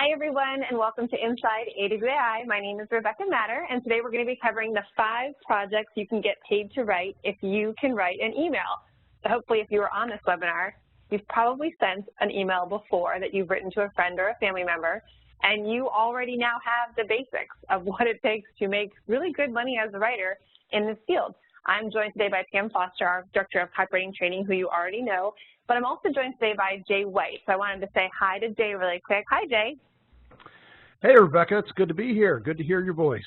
Hi, everyone, and welcome to Inside AWAI. My name is Rebecca Matter, and today we're going to be covering the 5 projects you can get paid to write if you can write an email. So hopefully, if you were on this webinar, you've probably sent an email before that you've written to a friend or a family member, and you already now have the basics of what it takes to make really good money as a writer in this field. I'm joined today by Pam Foster, our Director of Copywriting Training, who you already know, but I'm also joined today by Jay White. So I wanted to say hi to Jay really quick. Hi, Jay. Hey, Rebecca. It's good to be here. Good to hear your voice.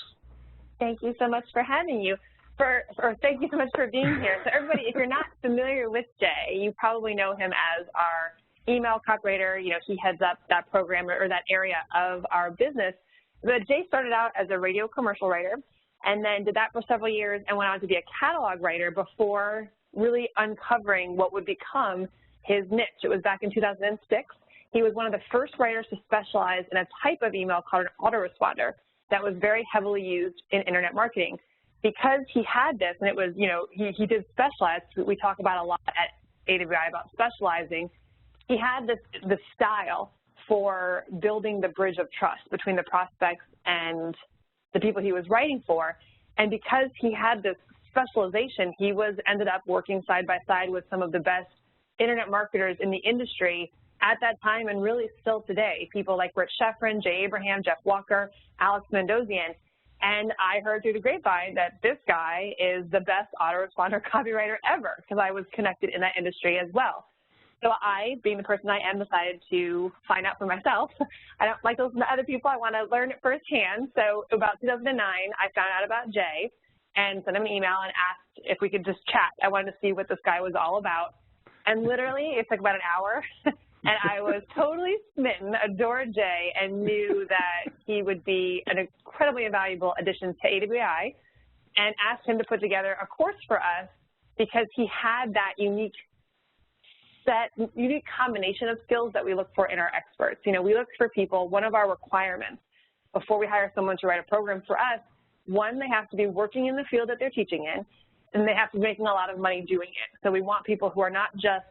Thank you so much for having you. Thank you so much for being here. So everybody, if you're not familiar with Jay, you probably know him as our email copywriter. You know, he heads up that program or that area of our business. But Jay started out as a radio commercial writer and then did that for several years and went on to be a catalog writer before really uncovering what would become his niche. It was back in 2006. He was one of the first writers to specialize in a type of email called an autoresponder that was very heavily used in internet marketing. Because he had this, and it was, you know, he did specialize. We talk about a lot at AWAI about specializing. He had this style for building the bridge of trust between the prospects and the people he was writing for. And because he had this specialization, he ended up working side by side with some of the best internet marketers in the industry at that time and really still today, people like Rich Sheffrin, Jay Abraham, Jeff Walker, Alex Mendozian. And I heard through the grapevine that this guy is the best autoresponder copywriter ever because I was connected in that industry as well. So I, being the person I am, decided to find out for myself. I don't like those other people. I want to learn it firsthand. So about 2009, I found out about Jay and sent him an email and asked if we could just chat. I wanted to see what this guy was all about. And literally, it took about an hour, and I was totally smitten, adored Jay, and knew that he would be an incredibly invaluable addition to AWAI, and asked him to put together a course for us because he had that unique combination of skills that we look for in our experts. You know, we look for people, one of our requirements before we hire someone to write a program for us, one, they have to be working in the field that they're teaching in, and they have to be making a lot of money doing it. So we want people who are not just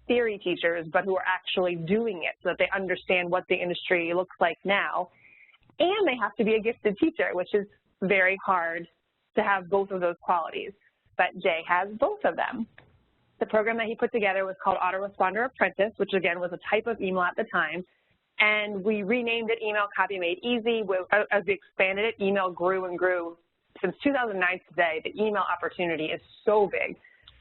theory teachers, but who are actually doing it so that they understand what the industry looks like now. And they have to be a gifted teacher, which is very hard to have both of those qualities. But Jay has both of them. The program that he put together was called Autoresponder Apprentice, which again was a type of email at the time. And we renamed it Email Copy Made Easy. As we expanded it, email grew and grew. Since 2009 to today, the email opportunity is so big.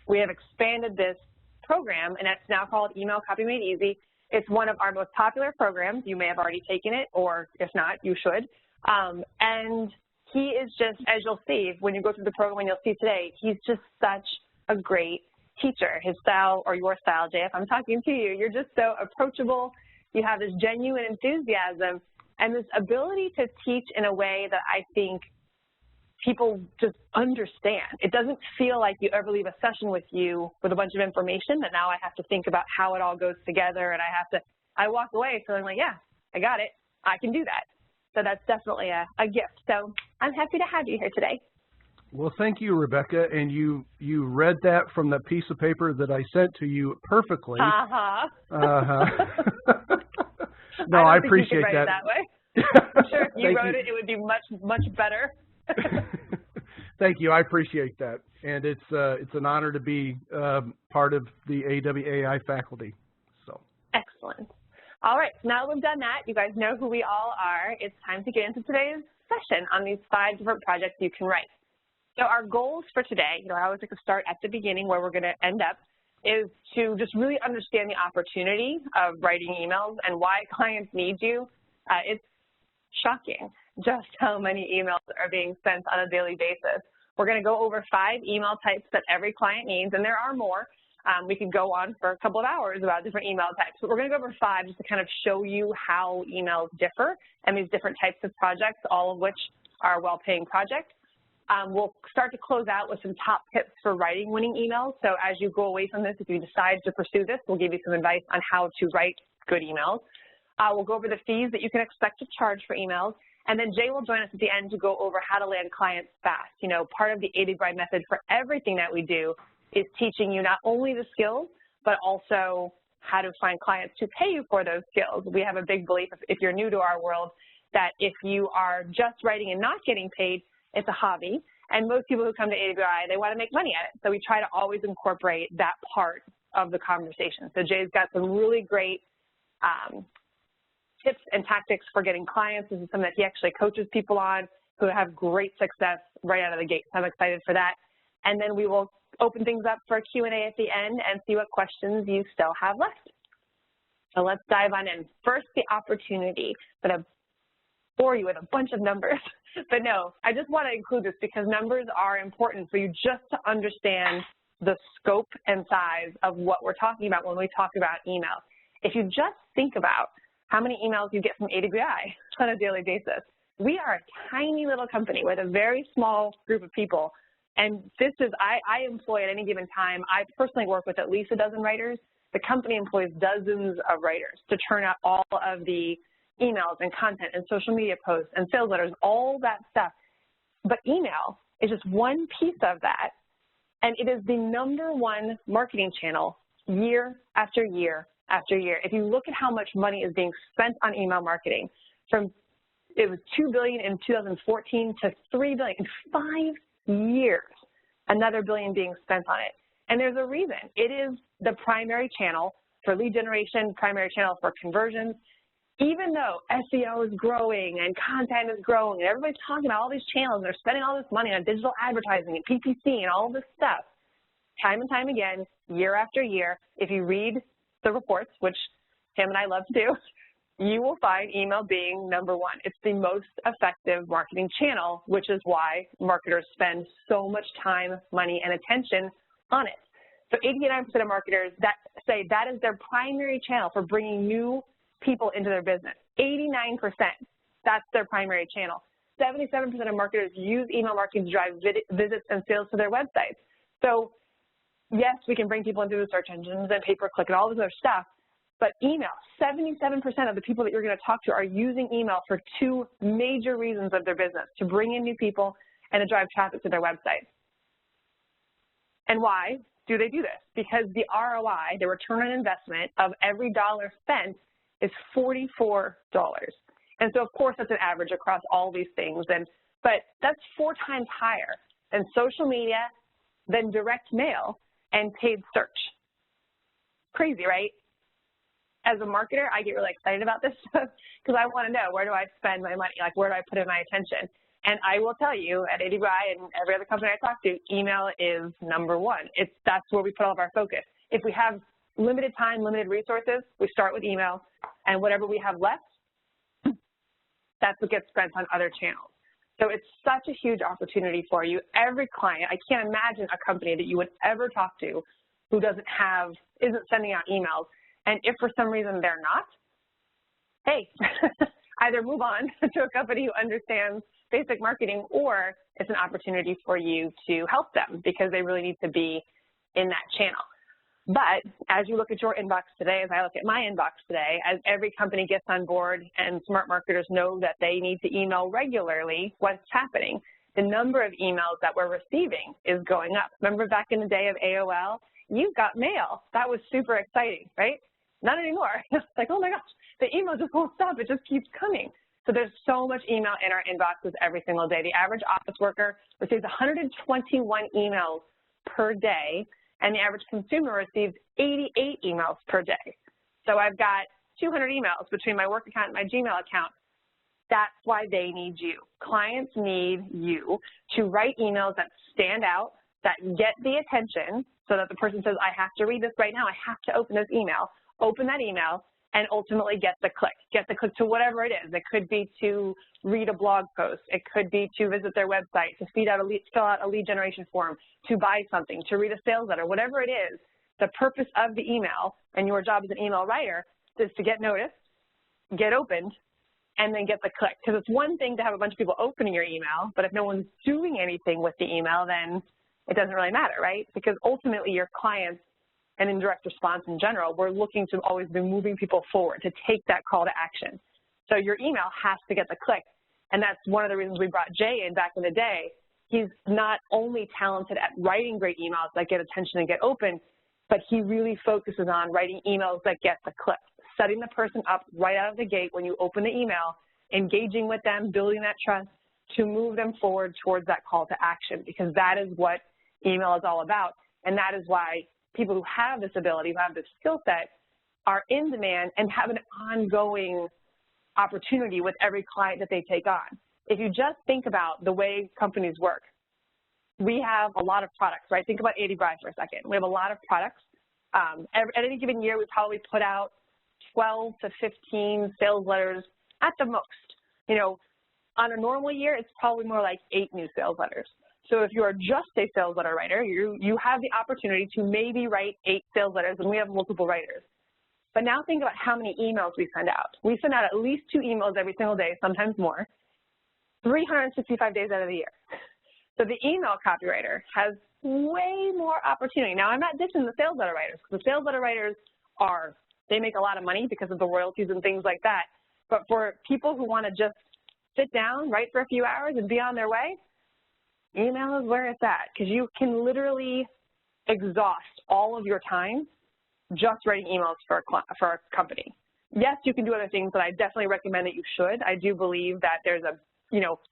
We have expanded this program, and it's now called Email Copy Made Easy. It's one of our most popular programs. You may have already taken it, or if not, you should. And he is just, as you'll see, when you go through the program and you'll see today, he's just such a great teacher. His style, or your style, Jay, if I'm talking to you, you're just so approachable. You have this genuine enthusiasm and this ability to teach in a way that I think people just understand. It doesn't feel like you ever leave a session with you with a bunch of information that now I have to think about how it all goes together, and I walk away feeling like, yeah, I got it. I can do that. So that's definitely a gift. So I'm happy to have you here today. Well, thank you, Rebecca. And you read that from the piece of paper that I sent to you perfectly. No, I appreciate that. That way. I'm sure if you wrote it, it would be much, much better. Thank you. I appreciate that. And it's an honor to be part of the AWAI faculty. So excellent. All right. Now that we've done that, you guys know who we all are. It's time to get into today's session on these 5 different projects you can write. So our goals for today, you know, I always like to start at the beginning where we're going to end up, is to just really understand the opportunity of writing emails and why clients need you. It's shocking just how many emails are being sent on a daily basis. We're going to go over 5 email types that every client needs, and there are more. We could go on for a couple of hours about different email types, but we're going to go over 5 just to kind of show you how emails differ and these different types of projects, all of which are well-paying projects. We'll start to close out with some top tips for writing winning emails. So as you go away from this, if you decide to pursue this, we'll give you some advice on how to write good emails. We'll go over the fees that you can expect to charge for emails. And then Jay will join us at the end to go over how to land clients fast. You know, part of the AWAI method for everything that we do is teaching you not only the skills, but also how to find clients to pay you for those skills. We have a big belief, if you're new to our world, that if you are just writing and not getting paid, it's a hobby. And most people who come to AWAI, they want to make money at it. So we try to always incorporate that part of the conversation. So Jay's got some really great tips and tactics for getting clients. This is something that he actually coaches people on who have great success right out of the gate. So I'm excited for that. And then we will open things up for a Q&A at the end and see what questions you still have left. So let's dive on in. First, the opportunity. I'm going to bore you with a bunch of numbers. But no, I just want to include this because numbers are important for you just to understand the scope and size of what we're talking about when we talk about email. If you just think about how many emails you get from AWAI on a daily basis, we are a tiny little company with a very small group of people. And this is, I employ at any given time, I personally work with at least a dozen writers. The company employs dozens of writers to churn out all of the emails and content and social media posts and sales letters, all that stuff. But email is just one piece of that. And it is the #1 marketing channel year after year after year. If you look at how much money is being spent on email marketing, it was $2 billion in 2014 to $3 billion in 5 years, another $1 billion being spent on it. And there's a reason. It is the primary channel for lead generation, primary channel for conversions. Even though SEO is growing and content is growing and everybody's talking about all these channels and they're spending all this money on digital advertising and PPC and all this stuff, time and time again, year after year, if you read the reports, which Tim and I love to do, you will find email being #1. It's the most effective marketing channel, which is why marketers spend so much time, money, and attention on it. So 89% of marketers that say that is their primary channel for bringing new people into their business. 89%, that's their primary channel. 77% of marketers use email marketing to drive visits and sales to their websites. So yes, we can bring people into the search engines and pay-per-click and all this other stuff, but email, 77% of the people that you're going to talk to are using email for 2 major reasons of their business, to bring in new people and to drive traffic to their websites. And why do they do this? Because the ROI, the return on investment of every dollar spent, is $44. And so, of course, that's an average across all these things, but that's 4 times higher than social media, than direct mail, and paid search. Crazy, right? As a marketer, I get really excited about this stuff because I want to know, where do I spend my money? Like, where do I put in my attention? And I will tell you, at AWAI and every other company I talk to, email is #1. That's where we put all of our focus. If we have limited time, limited resources, we start with email, and whatever we have left, that's what gets spent on other channels. So it's such a huge opportunity for you. Every client, I can't imagine a company that you would ever talk to who isn't sending out emails. And if for some reason they're not, hey, either move on to a company who understands basic marketing, or it's an opportunity for you to help them because they really need to be in that channel. But as you look at your inbox today, as I look at my inbox today, as every company gets on board and smart marketers know that they need to email regularly, what's happening? The number of emails that we're receiving is going up. Remember back in the day of AOL, you got mail. That was super exciting, right? Not anymore. It's like, oh my gosh, the email just won't stop. It just keeps coming. So there's so much email in our inboxes every single day. The average office worker receives 121 emails per day, and the average consumer receives 88 emails per day. So I've got 200 emails between my work account and my Gmail account. That's why they need you. Clients need you to write emails that stand out, that get the attention, so that the person says, I have to read this right now. I have to open this email. Open that email and ultimately get the click. Get the click to whatever it is. It could be to read a blog post. It could be to visit their website, to fill out a lead generation form, to buy something, to read a sales letter, whatever it is. The purpose of the email, and your job as an email writer, is to get noticed, get opened, and then get the click. Because it's one thing to have a bunch of people opening your email, but if no one's doing anything with the email, then it doesn't really matter, right? Because ultimately your clients, and in direct response in general, we're looking to always be moving people forward to take that call to action. So your email has to get the click. And that's one of the reasons we brought Jay in back in the day. He's not only talented at writing great emails that get attention and get open, but he really focuses on writing emails that get the clicks, setting the person up right out of the gate when you open the email, engaging with them, building that trust to move them forward towards that call to action, because that is what email is all about. And that is why people who have this ability, who have this skill set, are in demand and have an ongoing opportunity with every client that they take on. If you just think about the way companies work, we have a lot of products, right? Think about AWAI for a second. We have a lot of products. At any given year, we probably put out 12 to 15 sales letters at the most. You know, on a normal year, it's probably more like 8 new sales letters. So if you're just a sales letter writer, you have the opportunity to maybe write 8 sales letters, and we have multiple writers. But now think about how many emails we send out. We send out at least 2 emails every single day, sometimes more, 365 days out of the year. So the email copywriter has way more opportunity. Now, I'm not dissing the sales letter writers, because the sales letter writers they make a lot of money because of the royalties and things like that. But for people who want to just sit down, write for a few hours, and be on their way, email is where it's at, because you can literally exhaust all of your time just writing emails for a company. Yes, you can do other things, but I definitely recommend that you should. I do believe that there's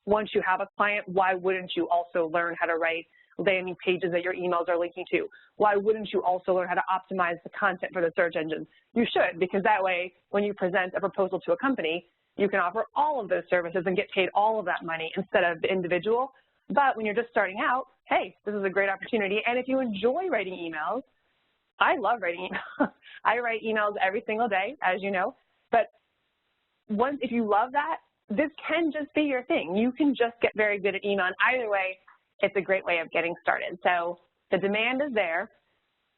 once you have a client, why wouldn't you also learn how to write landing pages that your emails are linking to? Why wouldn't you also learn how to optimize the content for the search engines? You should, because that way, when you present a proposal to a company, you can offer all of those services and get paid all of that money instead of the individual. But when you're just starting out, hey, this is a great opportunity. And if you enjoy writing emails, I love writing emails. I write emails every single day, as you know. But if you love that, this can just be your thing. You can just get very good at email. And either way, it's a great way of getting started. So the demand is there.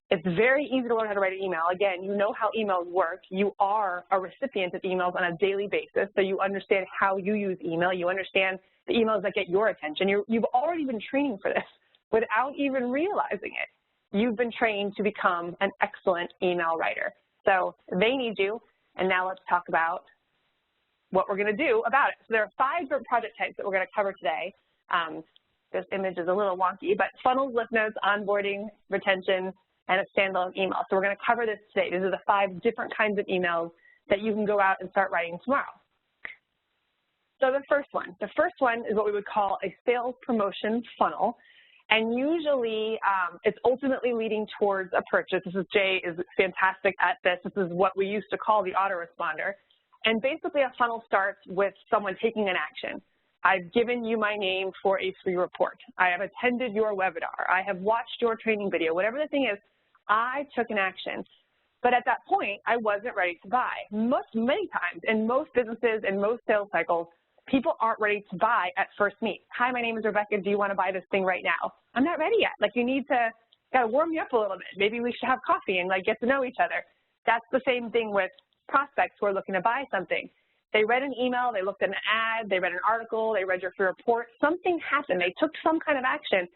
It's very easy to learn how to write an email. Again, you know how emails work. You are a recipient of emails on a daily basis, so you understand how you use email. You understand the emails that get your attention. You've already been training for this without even realizing it. You've been trained to become an excellent email writer. So they need you, and now let's talk about what we're going to do about it. So there are 5 different project types that we're going to cover today. This image is a little wonky, but funnels, lift notes, onboarding, retention, and a standalone email. So we're going to cover this today. These are the 5 different kinds of emails that you can go out and start writing tomorrow. So the first one is what we would call a sales promotion funnel. And usually it's ultimately leading towards a purchase. Jay is fantastic at this. This is what we used to call the autoresponder. And basically a funnel starts with someone taking an action. I've given you my name for a free report. I have attended your webinar. I have watched your training video. Whatever the thing is, I took an action. But at that point, I wasn't ready to buy. Many times in most businesses and most sales cycles, people aren't ready to buy at first meet. Hi, my name is Rebecca. Do you want to buy this thing right now? I'm not ready yet. Like, you need to got to warm me up a little bit. Maybe we should have coffee and get to know each other. That's the same thing with prospects who are looking to buy something. They read an email, they looked at an ad, they read an article, they read your free report. Something happened. They took some kind of action,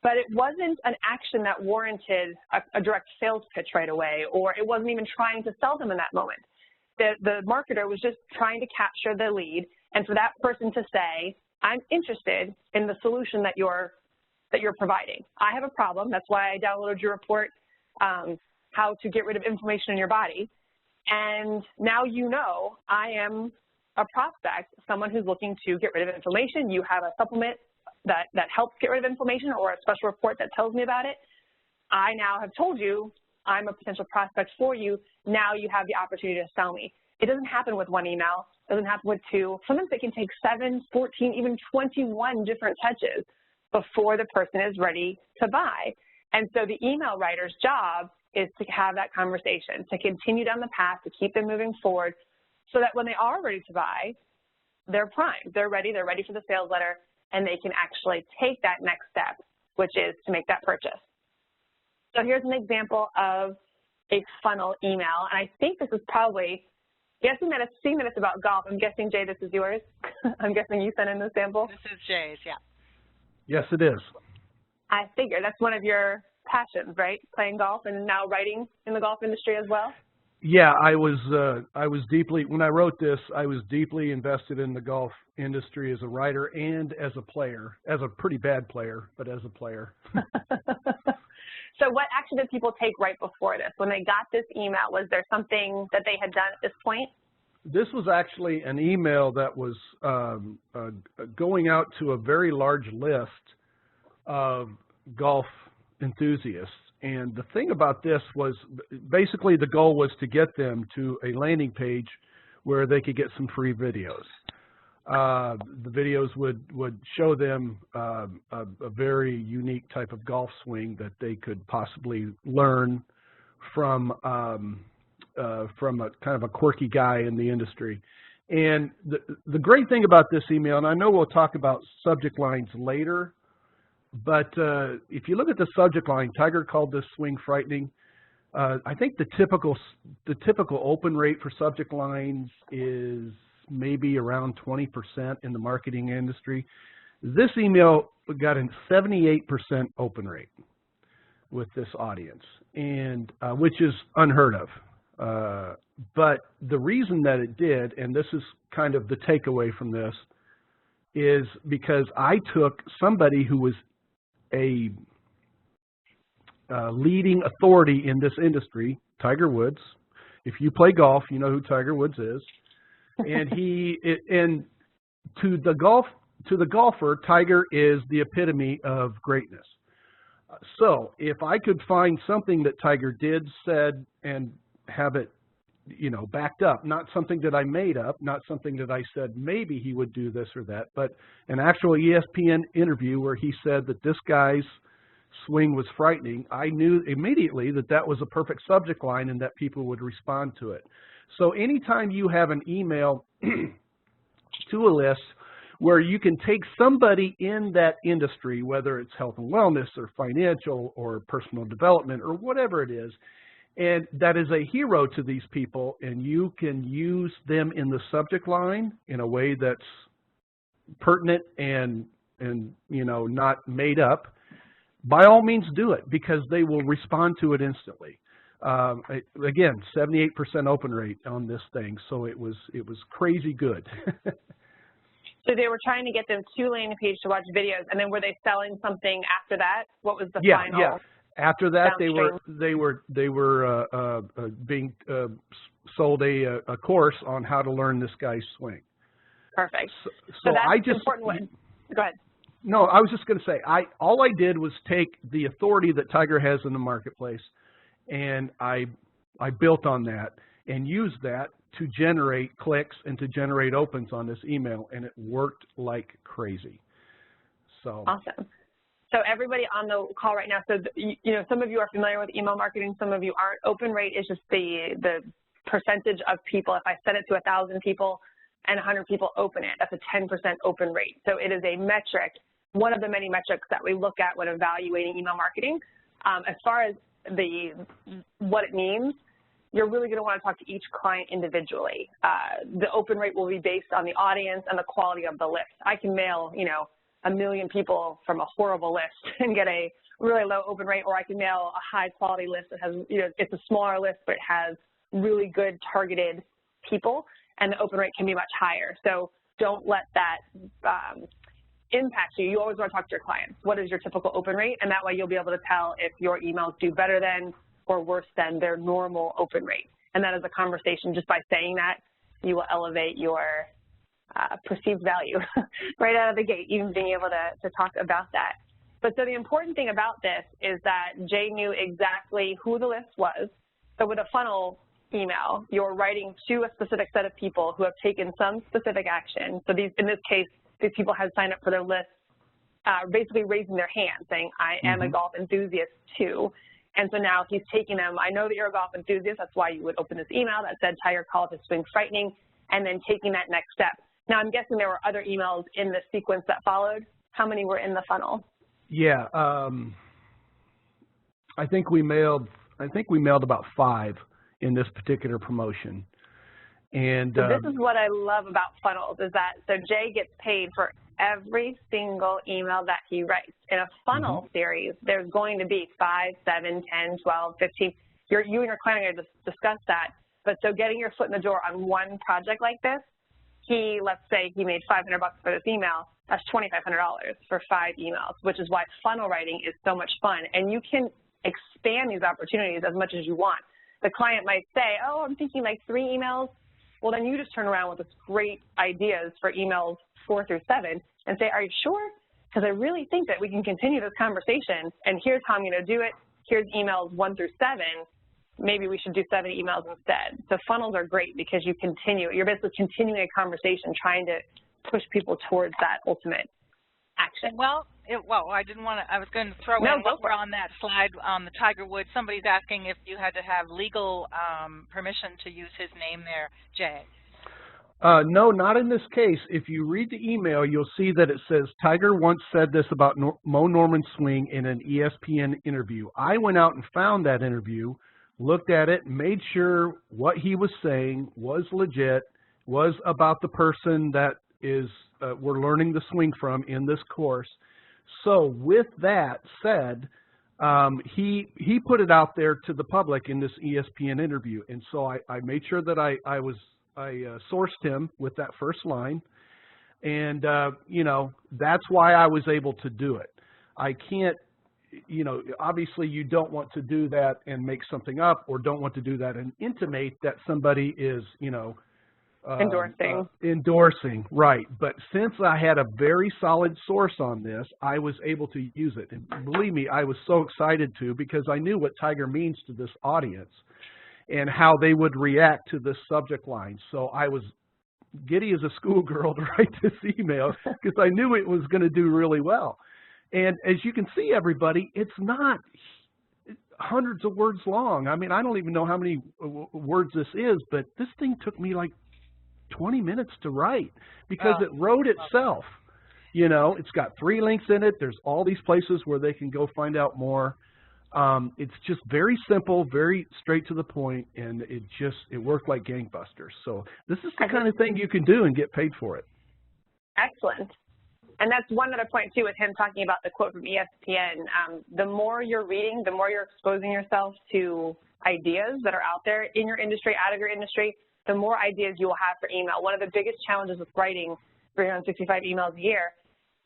but it wasn't an action that warranted a direct sales pitch right away, or it wasn't even trying to sell them in that moment. The marketer was just trying to capture the lead, and for that person to say, I'm interested in the solution that you're providing. I have a problem. That's why I downloaded your report, how to get rid of inflammation in your body. And now you know I am a prospect, someone who's looking to get rid of inflammation. You have a supplement that helps get rid of inflammation, or a special report that tells me about it. I now have told you I'm a potential prospect for you. Now you have the opportunity to sell me. It doesn't happen with 1 email. It doesn't happen with 2. Sometimes it can take 7, 14, even 21 different touches before the person is ready to buy. And so the email writer's job is to have that conversation, to continue down the path, to keep them moving forward, so that when they are ready to buy, they're primed, they're ready for the sales letter, and they can actually take that next step, which is to make that purchase. So here's an example of a funnel email, and I think this is probably, seeing that it's about golf, I'm guessing, Jay, this is yours? I'm guessing you sent in the sample? This is Jay's, yeah. Yes, it is. I figure that's one of your passions, right? Playing golf and now writing in the golf industry as well? Yeah, I was deeply, when I wrote this, I was deeply invested in the golf industry as a writer and as a player, as a pretty bad player, but as a player. So what action did people take right before this? When they got this email, was there something that they had done at this point? This was actually an email that was going out to a very large list of golf enthusiasts. And the thing about this was basically the goal was to get them to a landing page where they could get some free videos. The videos would show them a very unique type of golf swing that they could possibly learn from a kind of a quirky guy in the industry. And the great thing about this email, and I know we'll talk about subject lines later, but if you look at the subject line, Tiger called this swing frightening. I think the typical open rate for subject lines is maybe around 20% in the marketing industry. This email got a 78% open rate with this audience, and which is unheard of. But the reason that it did, and this is kind of the takeaway from this, is because I took somebody who was a leading authority in this industry, Tiger Woods. If you play golf, you know who Tiger Woods is. And to the golfer, Tiger is the epitome of greatness. So if I could find something that Tiger did, said, and have it, backed up, not something that I made up, not something that I said maybe he would do this or that, but an actual ESPN interview where he said that this guy's swing was frightening, I knew immediately that that was a perfect subject line and that people would respond to it. So anytime you have an email to a list where you can take somebody in that industry, whether it's health and wellness or financial or personal development or whatever it is, and that is a hero to these people, and you can use them in the subject line in a way that's pertinent and not made up, by all means do it, because they will respond to it instantly. Again, 78% open rate on this thing, so it was crazy good. So they were trying to get them to landing page to watch videos, and then were they selling something after that? What was the final? Yeah. After that, they were being sold a course on how to learn this guy's swing. Perfect. So that's I just important one. Go ahead. No, I was just going to say, all I did was take the authority that Tiger has in the marketplace, and I built on that and used that to generate clicks and to generate opens on this email, and it worked like crazy. So awesome. So everybody on the call right now, so some of you are familiar with email marketing, some of you aren't. Open rate is just the percentage of people. If I send it to 1,000 people and 100 people open it, that's a 10% open rate. So it is a metric, one of the many metrics that we look at when evaluating email marketing. As far as what it means, you're really going to want to talk to each client individually. The open rate will be based on the audience and the quality of the list. I can mail, 1 million people from a horrible list and get a really low open rate, or I can mail a high quality list that has, it's a smaller list, but it has really good targeted people, and the open rate can be much higher. So don't let that impact you. You always want to talk to your clients. What is your typical open rate? And that way you'll be able to tell if your emails do better than or worse than their normal open rate. And that is a conversation. Just by saying that, you will elevate your perceived value right out of the gate, even being able to talk about that. But so the important thing about this is that Jay knew exactly who the list was. So with a funnel email, you're writing to a specific set of people who have taken some specific action. So in this case, these people had signed up for their list, basically raising their hand, saying, I am a golf enthusiast too. And so now he's taking them, I know that you're a golf enthusiast, that's why you would open this email that said Tiger called his swing frightening, and then taking that next step. Now I'm guessing there were other emails in the sequence that followed. How many were in the funnel? Yeah, I think we mailed about 5 in this particular promotion. And so this is what I love about funnels, is that so Jay gets paid for every single email that he writes. In a funnel series, there's going to be 5, 7, 10, 12, 15. You and your client are going to discuss that. But so getting your foot in the door on one project like this, let's say he made $500 for this email, that's $2,500 for 5 emails, which is why funnel writing is so much fun. And you can expand these opportunities as much as you want. The client might say, oh, I'm thinking like 3 emails. Well, then you just turn around with this great ideas for emails 4 through 7 and say, are you sure? Because I really think that we can continue this conversation, and here's how I'm going to do it. Here's emails 1 through 7. Maybe we should do 7 emails instead. So funnels are great because you continue. You're basically continuing a conversation, trying to push people towards that ultimate action. Well, I didn't want to. I was going to throw in what we're on that slide on the Tiger Woods. Somebody's asking if you had to have legal permission to use his name there, Jay. No, not in this case. If you read the email, you'll see that it says, Tiger once said this about Mo Norman's swing in an ESPN interview. I went out and found that interview, looked at it, made sure what he was saying was legit, was about the person that is we're learning the swing from in this course. So with that said, he put it out there to the public in this ESPN interview, and so I made sure that I sourced him with that first line, and you know, that's why I was able to do it. I can't, you know, obviously you don't want to do that and make something up, or don't want to do that and intimate that somebody is, you know, endorsing, right. But since I had a very solid source on this, I was able to use it. And believe me, I was so excited to, because I knew what Tiger means to this audience and how they would react to this subject line. So I was giddy as a schoolgirl to write this email because I knew it was going to do really well. And as you can see, everybody, it's not hundreds of words long. I mean, I don't even know how many words this is, but this thing took me like 20 minutes to write because it wrote itself. You know, it's got 3 links in it. There's all these places where they can go find out more. It's just very simple, very straight to the point, and it worked like gangbusters. So this is the kind of thing you can do and get paid for it. Excellent. And that's one other point, too, with him talking about the quote from ESPN. The more you're reading, the more you're exposing yourself to ideas that are out there in your industry, out of your industry, the more ideas you will have for email. One of the biggest challenges with writing 365 emails a year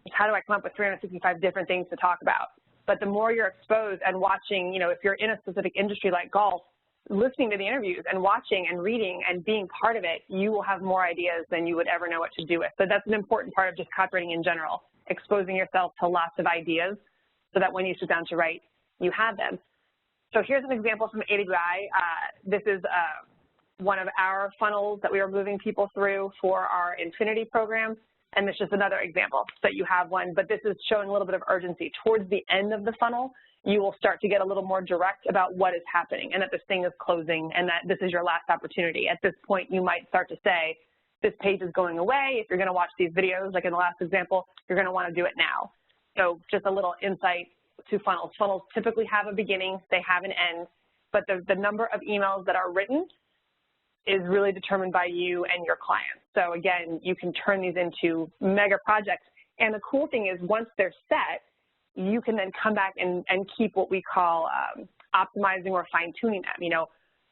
is how do I come up with 365 different things to talk about? But the more you're exposed and watching, you know, if you're in a specific industry like golf, listening to the interviews and watching and reading and being part of it, you will have more ideas than you would ever know what to do with. So that's an important part of just copywriting in general, exposing yourself to lots of ideas so that when you sit down to write, you have them. So here's an example from AWAI. This is one of our funnels that we are moving people through for our Infinity program. And this is just another example. So you have one, but this is showing a little bit of urgency. Towards the end of the funnel, you will start to get a little more direct about what is happening and that this thing is closing and that this is your last opportunity. At this point, you might start to say, this page is going away. If you're going to watch these videos, like in the last example, you're going to want to do it now. So just a little insight to funnels. Funnels typically have a beginning, they have an end, but the number of emails that are written is really determined by you and your clients. So again, you can turn these into mega projects. And the cool thing is once they're set, you can then come back and keep what we call optimizing or fine-tuning them. You know,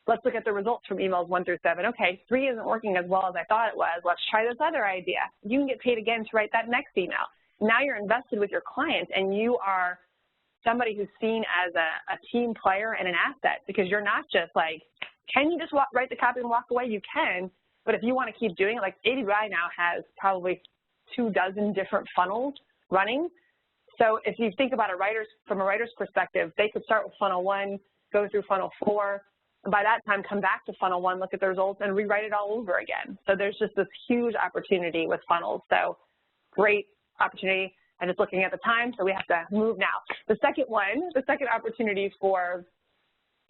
let's look at the results from emails 1 through 7. Okay, 3 isn't working as well as I thought it was. Let's try this other idea. You can get paid again to write that next email. Now you're invested with your client and you are somebody who's seen as a team player and an asset, because you're not just like, can you just write the copy and walk away? You can, but if you want to keep doing it, like AWAI now has probably 24 different funnels running. So if you think about from a writer's perspective, they could start with funnel 1, go through funnel 4, and by that time come back to funnel 1, look at the results, and rewrite it all over again. So there's just this huge opportunity with funnels. So great opportunity. I'm just looking at the time, so we have to move now. The second opportunity for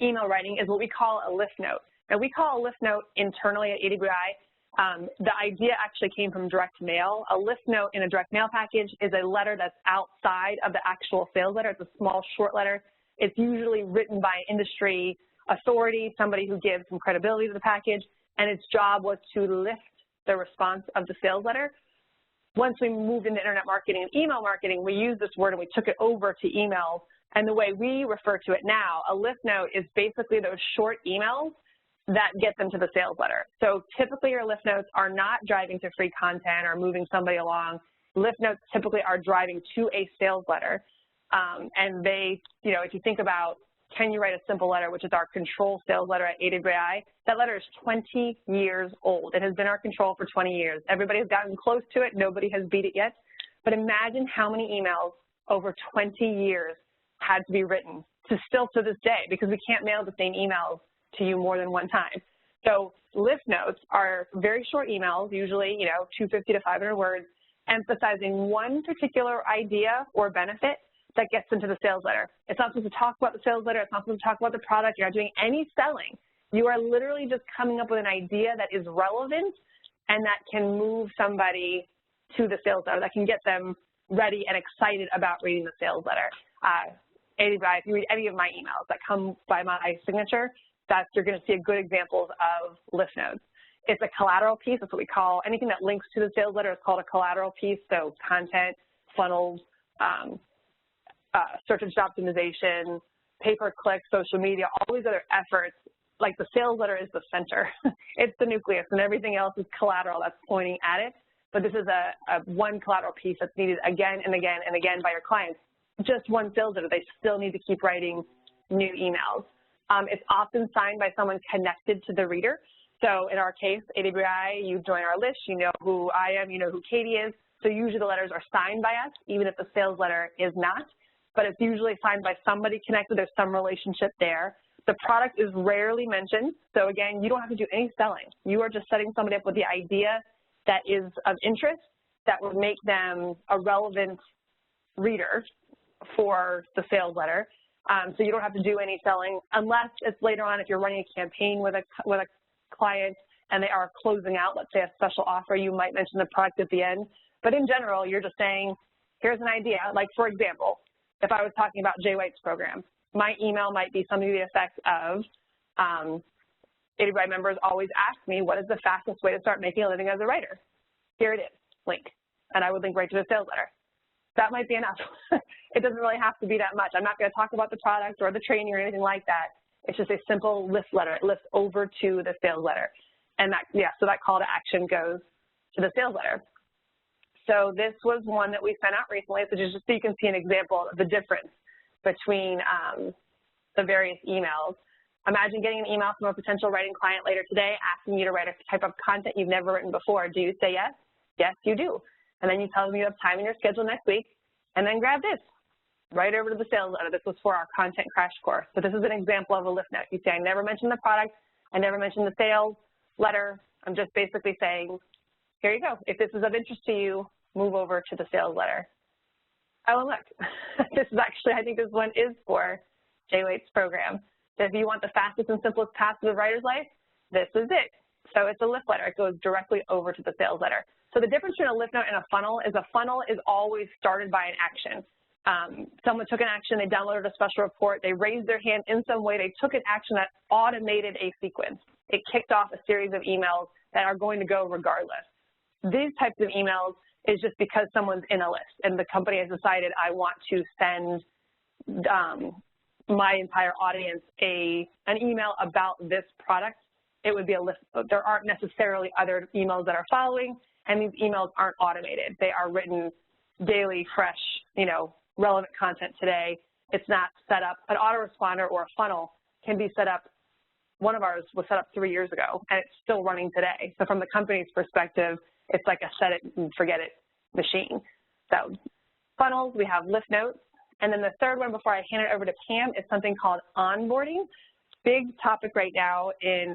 email writing is what we call a lift note. Now, we call a lift note internally at AWAI. The idea actually came from direct mail. A lift note in a direct mail package is a letter that's outside of the actual sales letter. It's a small, short letter. It's usually written by an industry authority, somebody who gives some credibility to the package, and its job was to lift the response of the sales letter. Once we moved into internet marketing and email marketing, we used this word and we took it over to emails. And the way we refer to it now, a lift note is basically those short emails that get them to the sales letter. So typically your lift notes are not driving to free content or moving somebody along. Lift notes typically are driving to a sales letter. And they, you know, if you think about Can You Write a Simple Letter, which is our control sales letter at AWAI. That letter is 20 years old. It has been our control for 20 years. Everybody has gotten close to it. Nobody has beat it yet. But imagine how many emails over 20 years had to be written still to this day, because we can't mail the same emails to you more than one time. So lift notes are very short emails, usually, 250 to 500 words, emphasizing one particular idea or benefit that gets into the sales letter. It's not supposed to talk about the sales letter. It's not supposed to talk about the product. You're not doing any selling. You are literally just coming up with an idea that is relevant and that can move somebody to the sales letter, that can get them ready and excited about reading the sales letter. If you read any of my emails that come by my signature, you're going to see a good examples of lift notes. It's a collateral piece. That's what we call anything that links to the sales letter is called a collateral piece. So content, funnels, search engine optimization, pay-per-click, social media, all these other efforts. Like the sales letter is the center. It's the nucleus, and everything else is collateral that's pointing at it. But this is a one collateral piece that's needed again and again and again by your clients. Just one sales letter, they still need to keep writing new emails. It's often signed by someone connected to the reader. So in our case, AWAI, you join our list, you know who I am, you know who Katie is. So usually the letters are signed by us, even if the sales letter is not. But it's usually signed by somebody connected. There's some relationship there. The product is rarely mentioned. So again, you don't have to do any selling. You are just setting somebody up with the idea that is of interest that would make them a relevant reader for the sales letter. So you don't have to do any selling unless it's later on if you're running a campaign with a client and they are closing out, let's say, a special offer, you might mention the product at the end. But in general, you're just saying, here's an idea. Like, for example, if I was talking about Jay White's program, my email might be something to the effect of, AWAI members always ask me, what is the fastest way to start making a living as a writer? Here it is, link. And I would link right to the sales letter. That might be enough. It doesn't really have to be that much. I'm not going to talk about the product or the training or anything like that. It's just a simple lift letter. It lifts over to the sales letter. And that, so that call to action goes to the sales letter. So this was one that we sent out recently, so just so you can see an example of the difference between the various emails. Imagine getting an email from a potential writing client later today asking you to write a type of content you've never written before. Do you say yes? Yes, you do. And then you tell them you have time in your schedule next week, and then grab this, right over to the sales letter. This was for our content crash course. So this is an example of a lift note. You say, I never mentioned the product, I never mentioned the sales letter. I'm just basically saying, here you go. If this is of interest to you, move over to the sales letter. Oh, and look, this is actually, I think this one is for Jay White's program. So if you want the fastest and simplest path to the writer's life, this is it. So it's a lift letter. It goes directly over to the sales letter. So the difference between a lift note and a funnel is always started by an action. Someone took an action, they downloaded a special report, they raised their hand in some way, they took an action that automated a sequence. It kicked off a series of emails that are going to go regardless. These types of emails is just because someone's in a list and the company has decided I want to send my entire audience an email about this product. It would be a list. There aren't necessarily other emails that are following, and these emails aren't automated. They are written daily, fresh, relevant content today. It's not set up. An autoresponder or a funnel can be set up. One of ours was set up 3 years ago, and it's still running today. So from the company's perspective, it's like a set it and forget it machine. So funnels, we have lift notes. And then the third one before I hand it over to Pam is something called onboarding. Big topic right now,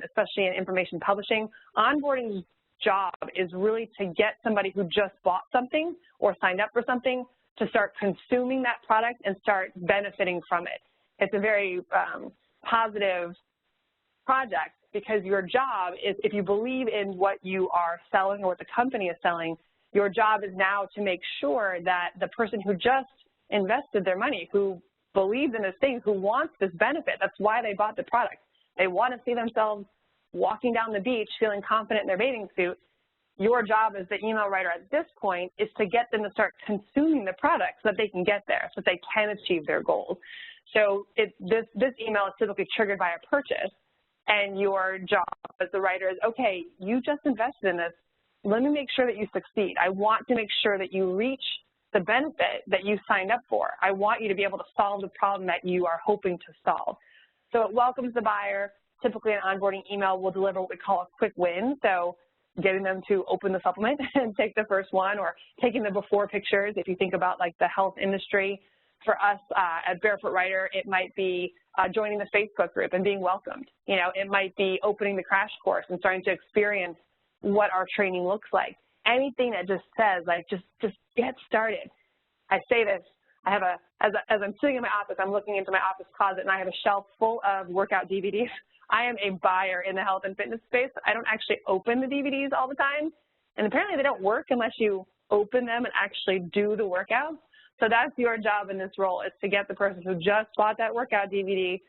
especially in information publishing. Onboarding's job is really to get somebody who just bought something or signed up for something to start consuming that product and start benefiting from it. It's a very positive project because your job is, if you believe in what you are selling or what the company is selling, your job is now to make sure that the person who just invested their money, who believes in this thing, who wants this benefit, that's why they bought the product. They want to see themselves walking down the beach feeling confident in their bathing suit. Your job as the email writer at this point is to get them to start consuming the product so that they can get there, so that they can achieve their goals. So this email is typically triggered by a purchase, and your job as the writer is, okay, you just invested in this. Let me make sure that you succeed. I want to make sure that you reach the benefit that you signed up for. I want you to be able to solve the problem that you are hoping to solve. So it welcomes the buyer. Typically, an onboarding email will deliver what we call a quick win. So getting them to open the supplement and take the first one, or taking the before pictures. If you think about like the health industry, for us at Barefoot Writer, it might be joining the Facebook group and being welcomed. You know, it might be opening the crash course and starting to experience what our training looks like. Anything that just says, like, just get started. I say this, I have as I'm sitting in my office, I'm looking into my office closet, and I have a shelf full of workout DVDs. I am a buyer in the health and fitness space. I don't actually open the DVDs all the time, and apparently they don't work unless you open them and actually do the workout. So that's your job in this role, is to get the person who just bought that workout DVD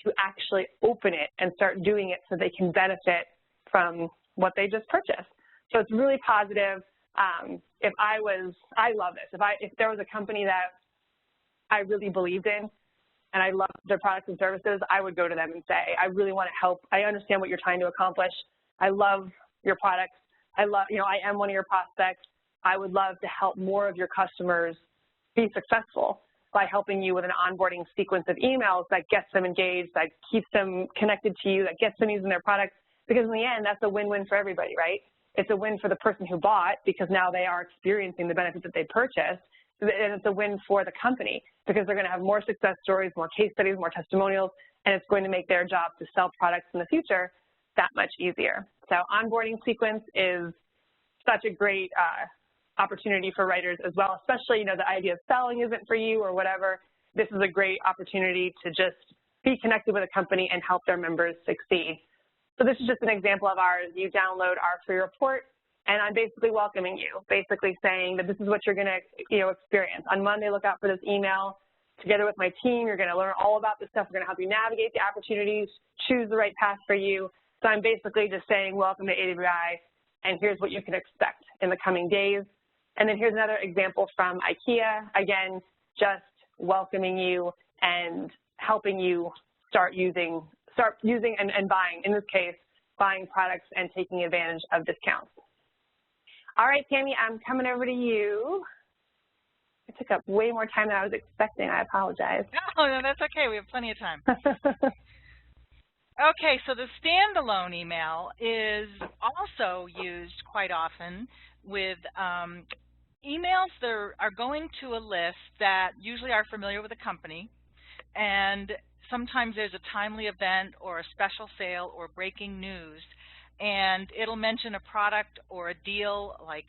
to actually open it and start doing it so they can benefit from what they just purchased. So it's really positive. I love this. If there was a company that I really believed in and I loved their products and services, I would go to them and say, I really want to help. I understand what you're trying to accomplish. I love your products. I am one of your prospects. I would love to help more of your customers be successful by helping you with an onboarding sequence of emails that gets them engaged, that keeps them connected to you, that gets them using their products. Because in the end, that's a win-win for everybody, right? It's a win for the person who bought, because now they are experiencing the benefits that they purchased, and it's a win for the company because they're going to have more success stories, more case studies, more testimonials, and it's going to make their job to sell products in the future that much easier. So onboarding sequence is such a great opportunity for writers as well, especially, the idea of selling isn't for you or whatever. This is a great opportunity to just be connected with a company and help their members succeed. So this is just an example of ours. You download our free report, and I'm basically welcoming you, basically saying that this is what you're going to experience. On Monday, look out for this email. Together with my team, you're going to learn all about this stuff. We're going to help you navigate the opportunities, choose the right path for you. So I'm basically just saying, welcome to AWAI, and here's what you can expect in the coming days. And then here's another example from IKEA. Again, just welcoming you and helping you start using and buying, in this case, buying products and taking advantage of discounts. All right, Tammy, I'm coming over to you. I took up way more time than I was expecting. I apologize. No, that's okay. We have plenty of time. Okay, so the standalone email is also used quite often with emails that are going to a list that usually are familiar with the company, and sometimes there's a timely event or a special sale or breaking news, and it'll mention a product or a deal like,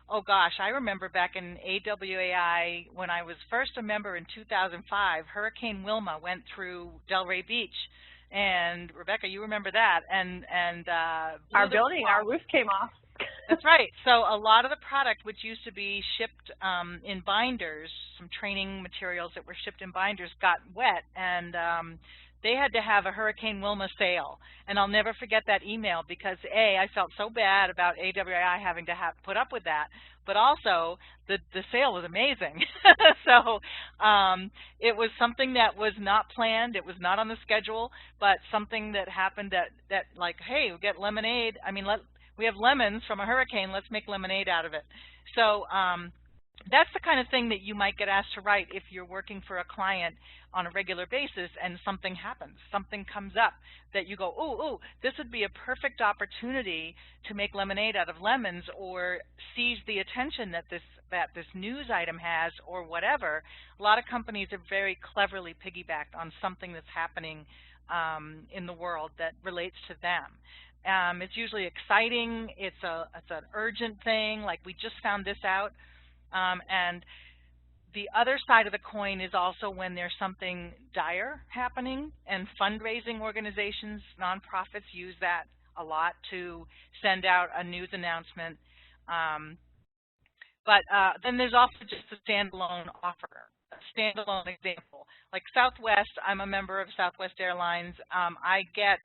oh gosh, I remember back in AWAI when I was first a member in 2005, Hurricane Wilma went through Delray Beach. And Rebecca, you remember that. And our building, our roof came off. That's right. So a lot of the product, which used to be shipped in binders, some training materials that were shipped in binders, got wet, and they had to have a Hurricane Wilma sale. And I'll never forget that email because, A, I felt so bad about AWAI having to put up with that, but also the sale was amazing. So it was something that was not planned. It was not on the schedule, but something that happened that like, hey, we get lemonade. I mean, we have lemons from a hurricane. Let's make lemonade out of it. So that's the kind of thing that you might get asked to write if you're working for a client on a regular basis and something happens, something comes up that you go, ooh, this would be a perfect opportunity to make lemonade out of lemons, or seize the attention that this news item has, or whatever. A lot of companies have very cleverly piggybacked on something that's happening in the world that relates to them. It's usually exciting. It's an urgent thing, like we just found this out. And the other side of the coin is also when there's something dire happening, and fundraising organizations, nonprofits use that a lot to send out a news announcement. But then there's also just a standalone offer, a standalone example. Like Southwest, I'm a member of Southwest Airlines. I get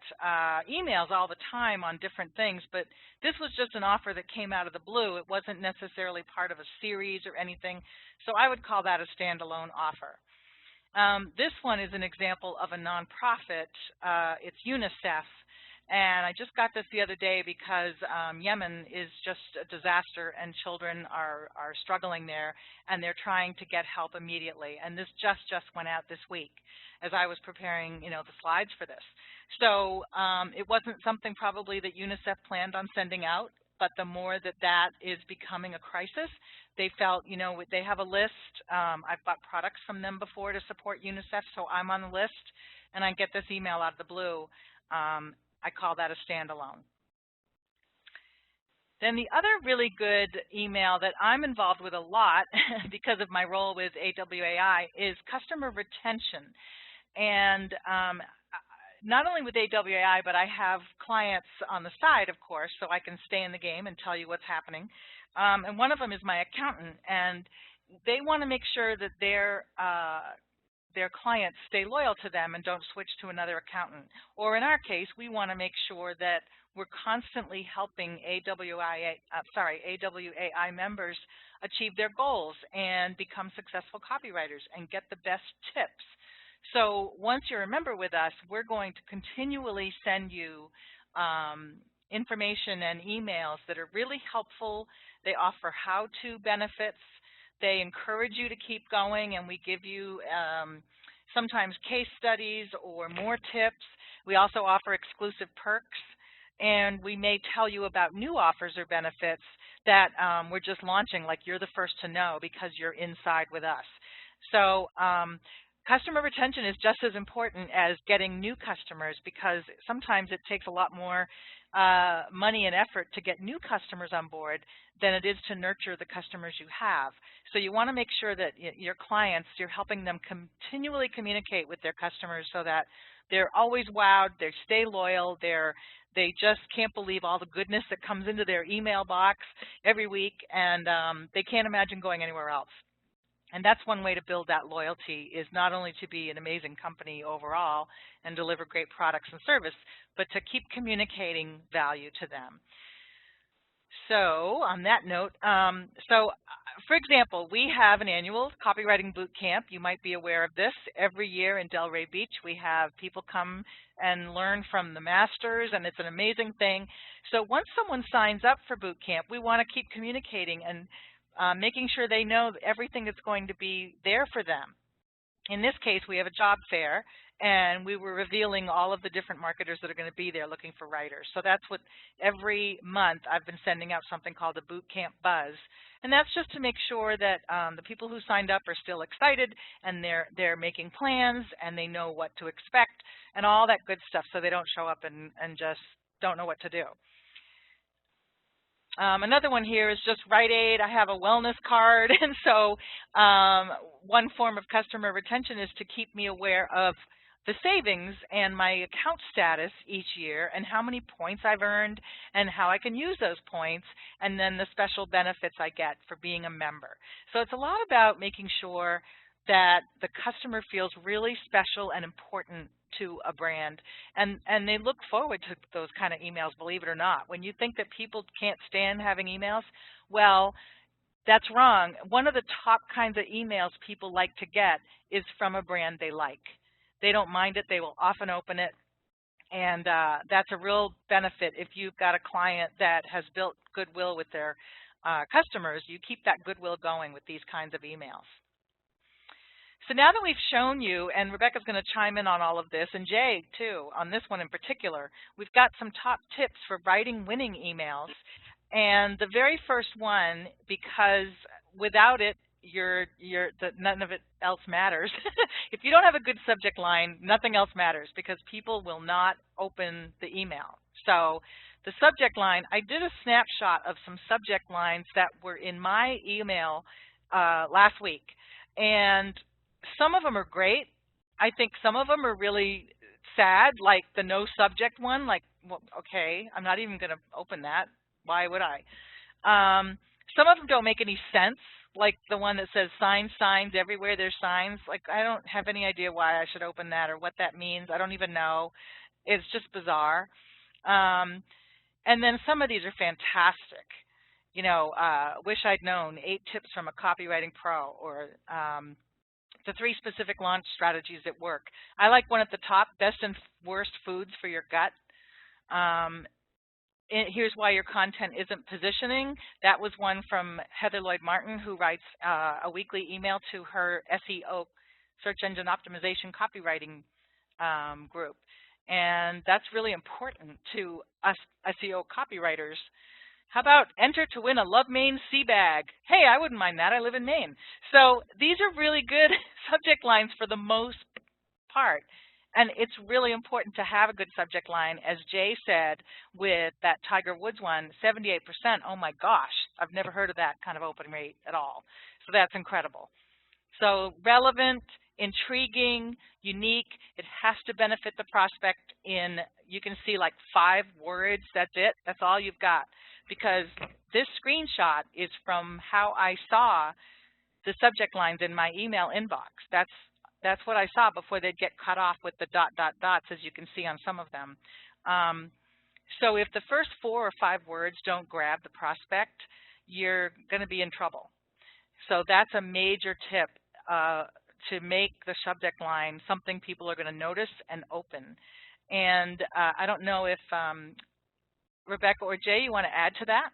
emails all the time on different things, but this was just an offer that came out of the blue. It wasn't necessarily part of a series or anything, so I would call that a standalone offer. This one is an example of a nonprofit. It's UNICEF, And I just got this the other day because Yemen is just a disaster and children are struggling there, and they're trying to get help immediately. And this just went out this week as I was preparing, the slides for this. So it wasn't something probably that UNICEF planned on sending out, but the more that is becoming a crisis, they felt, they have a list. I've bought products from them before to support UNICEF, so I'm on the list, and I get this email out of the blue. I call that a standalone. Then the other really good email that I'm involved with a lot because of my role with AWAI is customer retention. And not only with AWAI, but I have clients on the side, of course, so I can stay in the game and tell you what's happening. And one of them is my accountant, and they want to make sure that their clients stay loyal to them and don't switch to another accountant. Or in our case, we want to make sure that we're constantly helping AWAI members achieve their goals and become successful copywriters and get the best tips. So once you're a member with us, we're going to continually send you information and emails that are really helpful. They offer how-to benefits. They encourage you to keep going, and we give you sometimes case studies or more tips. We also offer exclusive perks, and we may tell you about new offers or benefits that we're just launching, like you're the first to know because you're inside with us. So customer retention is just as important as getting new customers, because sometimes it takes a lot more money and effort to get new customers on board than it is to nurture the customers you have. So you want to make sure that your clients, you're helping them continually communicate with their customers so that they're always wowed, they stay loyal, they just can't believe all the goodness that comes into their email box every week, and they can't imagine going anywhere else. And that's one way to build that loyalty, is not only to be an amazing company overall and deliver great products and service, but to keep communicating value to them. So on that note, for example, we have an annual copywriting boot camp. You might be aware of this. Every year in Delray Beach, we have people come and learn from the masters, and it's an amazing thing. So once someone signs up for boot camp, we want to keep communicating and making sure they know everything that's going to be there for them. In this case, we have a job fair, and we were revealing all of the different marketers that are going to be there looking for writers. So that's what every month I've been sending out something called the Boot Camp Buzz. And that's just to make sure that the people who signed up are still excited, and they're making plans, and they know what to expect, and all that good stuff, so they don't show up and just don't know what to do. Another one here is just Rite Aid. I have a wellness card, and so one form of customer retention is to keep me aware of the savings and my account status each year, and how many points I've earned and how I can use those points, and then the special benefits I get for being a member. So it's a lot about making sure that the customer feels really special and important to a brand, and they look forward to those kind of emails, believe it or not. When you think that people can't stand having emails, well, that's wrong. One of the top kinds of emails people like to get is from a brand they like. They don't mind it. They will often open it, and that's a real benefit. If you've got a client that has built goodwill with their customers, you keep that goodwill going with these kinds of emails. So now that we've shown you, and Rebecca's going to chime in on all of this, and Jay too, on this one in particular, we've got some top tips for writing winning emails. And the very first one, because without it, none of it else matters. If you don't have a good subject line, nothing else matters, because people will not open the email. So the subject line, I did a snapshot of some subject lines that were in my email last week, and some of them are great. I think some of them are really sad, like the no subject one, like, well, okay, I'm not even going to open that. Why would I? Some of them don't make any sense, like the one that says signs everywhere there's signs. Like, I don't have any idea why I should open that or what that means. I don't even know. It's just bizarre. And then some of these are fantastic. You know, wish I'd known, 8 tips from a copywriting pro, or the 3 specific launch strategies that work. I like one at the top, best and worst foods for your gut. Here's why your content isn't positioning. That was one from Heather Lloyd Martin, who writes a weekly email to her SEO, search engine optimization copywriting group. And that's really important to us SEO copywriters. How about enter to win a Love Maine sea bag? Hey, I wouldn't mind that. I live in Maine. So these are really good subject lines for the most part. And it's really important to have a good subject line. As Jay said with that Tiger Woods one, 78%. Oh my gosh, I've never heard of that kind of open rate at all. So that's incredible. So relevant, intriguing, unique. It has to benefit the prospect in, you can see like 5 words. That's it. That's all you've got. Because this screenshot is from how I saw the subject lines in my email inbox. That's what I saw before they'd get cut off with the ... dots, as you can see on some of them. So if the first 4 or 5 words don't grab the prospect, you're going to be in trouble. So that's a major tip to make the subject line something people are going to notice and open. And I don't know if Rebecca or Jay, you want to add to that?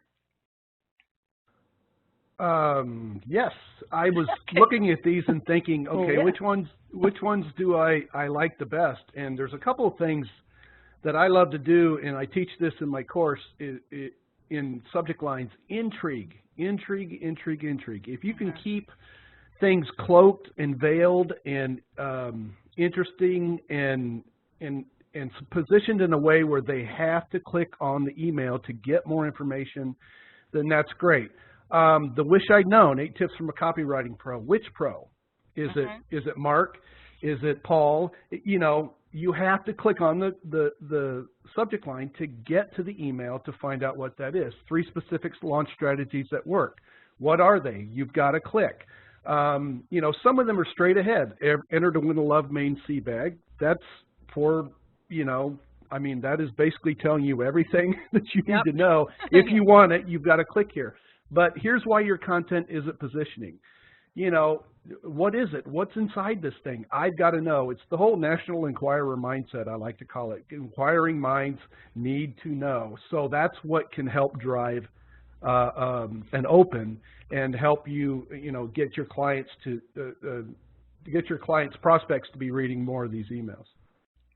Yes, I was looking at these and thinking, okay, which ones do I like the best? And there's a couple of things that I love to do, and I teach this in my course in subject lines: intrigue, intrigue, intrigue, intrigue. If you can keep things cloaked and veiled and interesting and positioned in a way where they have to click on the email to get more information, then that's great. The wish I'd known, 8 tips from a copywriting pro. Which pro? Is it Mark? Is it Paul? You know, you have to click on the subject line to get to the email to find out what that is. 3 specific launch strategies that work. What are they? You've got to click. You know, some of them are straight ahead. Enter to win a Love Maine sea bag. That's for, you know, I mean, that is basically telling you everything that you need to know. If you want it, you've got to click here. But here's why your content isn't positioning. You know, what is it? What's inside this thing? I've got to know. It's the whole National Enquirer mindset, I like to call it. Inquiring minds need to know. So that's what can help drive an open and help you, you know, get your clients prospects to be reading more of these emails.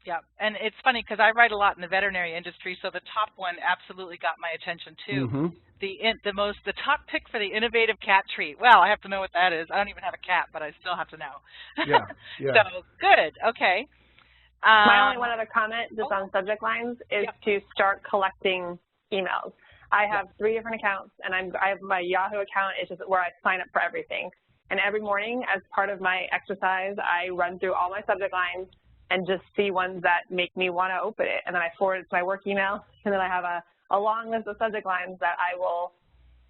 Yeah, and it's funny because I write a lot in the veterinary industry, so the top one absolutely got my attention too. The top pick for the innovative cat treat. Well, I have to know what that is. I don't even have a cat, but I still have to know. Yeah. So good. Okay. My only one other comment just on subject lines is to start collecting emails. I have 3 different accounts, and I have my Yahoo account. It's just where I sign up for everything. And every morning, as part of my exercise, I run through all my subject lines and just see ones that make me want to open it. And then I forward it to my work email, and then I have a long list of subject lines that I will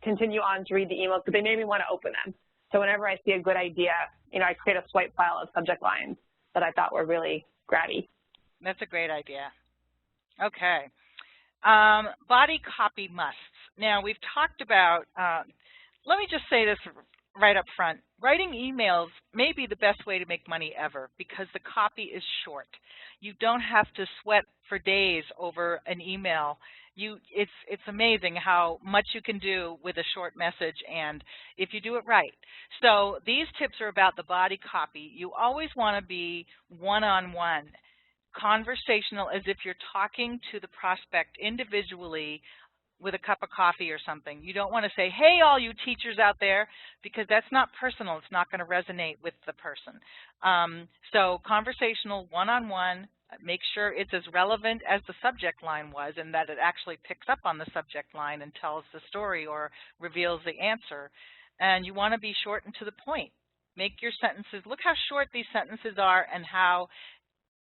continue on to read the emails because they made me want to open them. So whenever I see a good idea, you know, I create a swipe file of subject lines that I thought were really grabby. That's a great idea. Okay. Body copy musts. Now, we've talked about, let me just say this right up front. Writing emails may be the best way to make money ever because the copy is short. You don't have to sweat for days over an email. It's amazing how much you can do with a short message, and if you do it right. So these tips are about the body copy. You always want to be one-on-one, conversational, as if you're talking to the prospect individually with a cup of coffee or something. You don't want to say, hey, all you teachers out there, because that's not personal. It's not going to resonate with the person. So conversational, one-on-one, make sure it's as relevant as the subject line was and that it actually picks up on the subject line and tells the story or reveals the answer. And you want to be short and to the point. Make your sentences, look how short these sentences are and how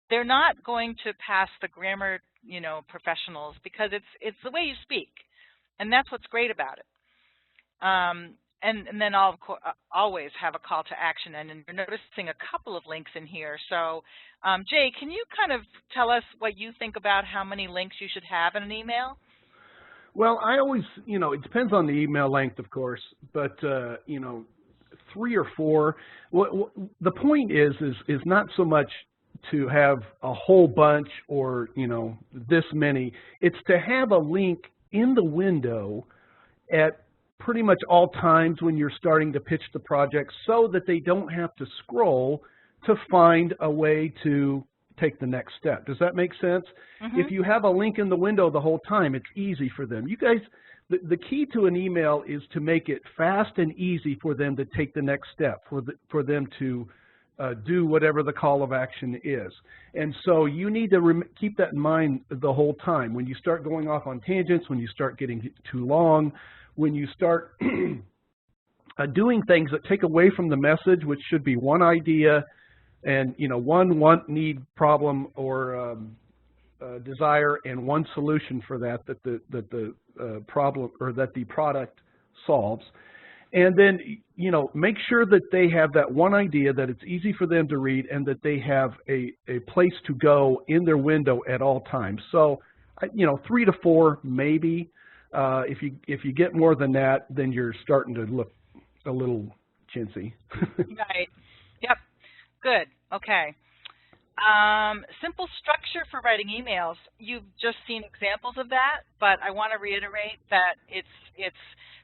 they're not going to pass the grammar, you know, professionals because it's the way you speak, and that's what's great about it. And then I'll always have a call to action, and you're noticing a couple of links in here. So, Jay, can you kind of tell us what you think about how many links you should have in an email? Well, I always, you know, it depends on the email length, of course, but you know, 3 or 4. The point is not so much to have a whole bunch or, you know, this many. It's to have a link in the window at pretty much all times when you're starting to pitch the project so that they don't have to scroll to find a way to take the next step. Does that make sense? Mm-hmm. If you have a link in the window the whole time, it's easy for them. You guys, the key to an email is to make it fast and easy for them to take the next step, for them to do whatever the call of action is. And so you need to keep that in mind the whole time. When you start going off on tangents, when you start getting too long, when you start doing things that take away from the message, which should be one idea and, you know, one want, need, problem, or desire, and one solution for that the problem or that the product solves. And then, you know, make sure that they have that one idea, that it's easy for them to read, and that they have a place to go in their window at all times. So, you know, 3 to 4 maybe. If you get more than that, then you're starting to look a little chintzy. Right. Yep. Good. Okay. Simple structure for writing emails. You've just seen examples of that, but I want to reiterate that it's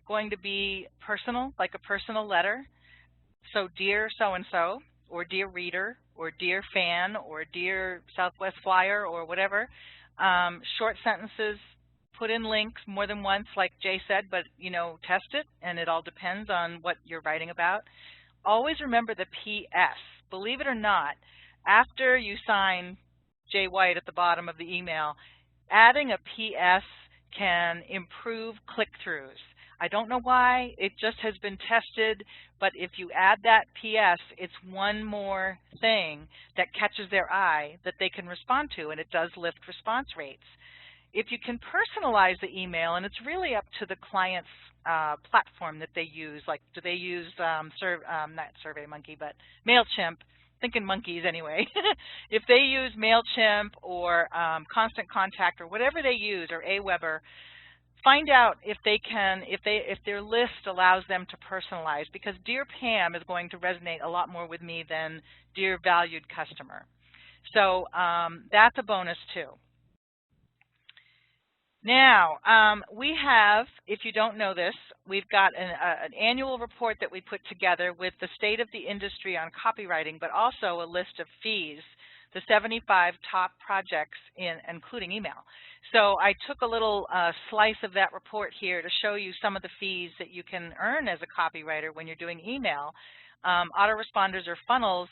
going to be personal, like a personal letter. So dear so-and-so, or dear reader, or dear fan, or dear Southwest Flyer, or whatever. Short sentences, put in links more than once, like Jay said, but, you know, test it, and it all depends on what you're writing about. Always remember the PS. Believe it or not, after you sign Jay White at the bottom of the email, adding a PS can improve click-throughs. I don't know why, it just has been tested, but if you add that PS, it's one more thing that catches their eye that they can respond to, and it does lift response rates. If you can personalize the email, and it's really up to the client's platform that they use, like do they use, not SurveyMonkey, but MailChimp, thinking monkeys anyway. If they use MailChimp or Constant Contact or whatever they use, or Aweber, find out if they can, if their list allows them to personalize, because Dear Pam is going to resonate a lot more with me than Dear Valued Customer. So that's a bonus too. Now, we have, if you don't know this, we've got an annual report that we put together with the state of the industry on copywriting, but also a list of fees, the 75 top projects, including email. So I took a little slice of that report here to show you some of the fees that you can earn as a copywriter when you're doing email. Autoresponders or funnels,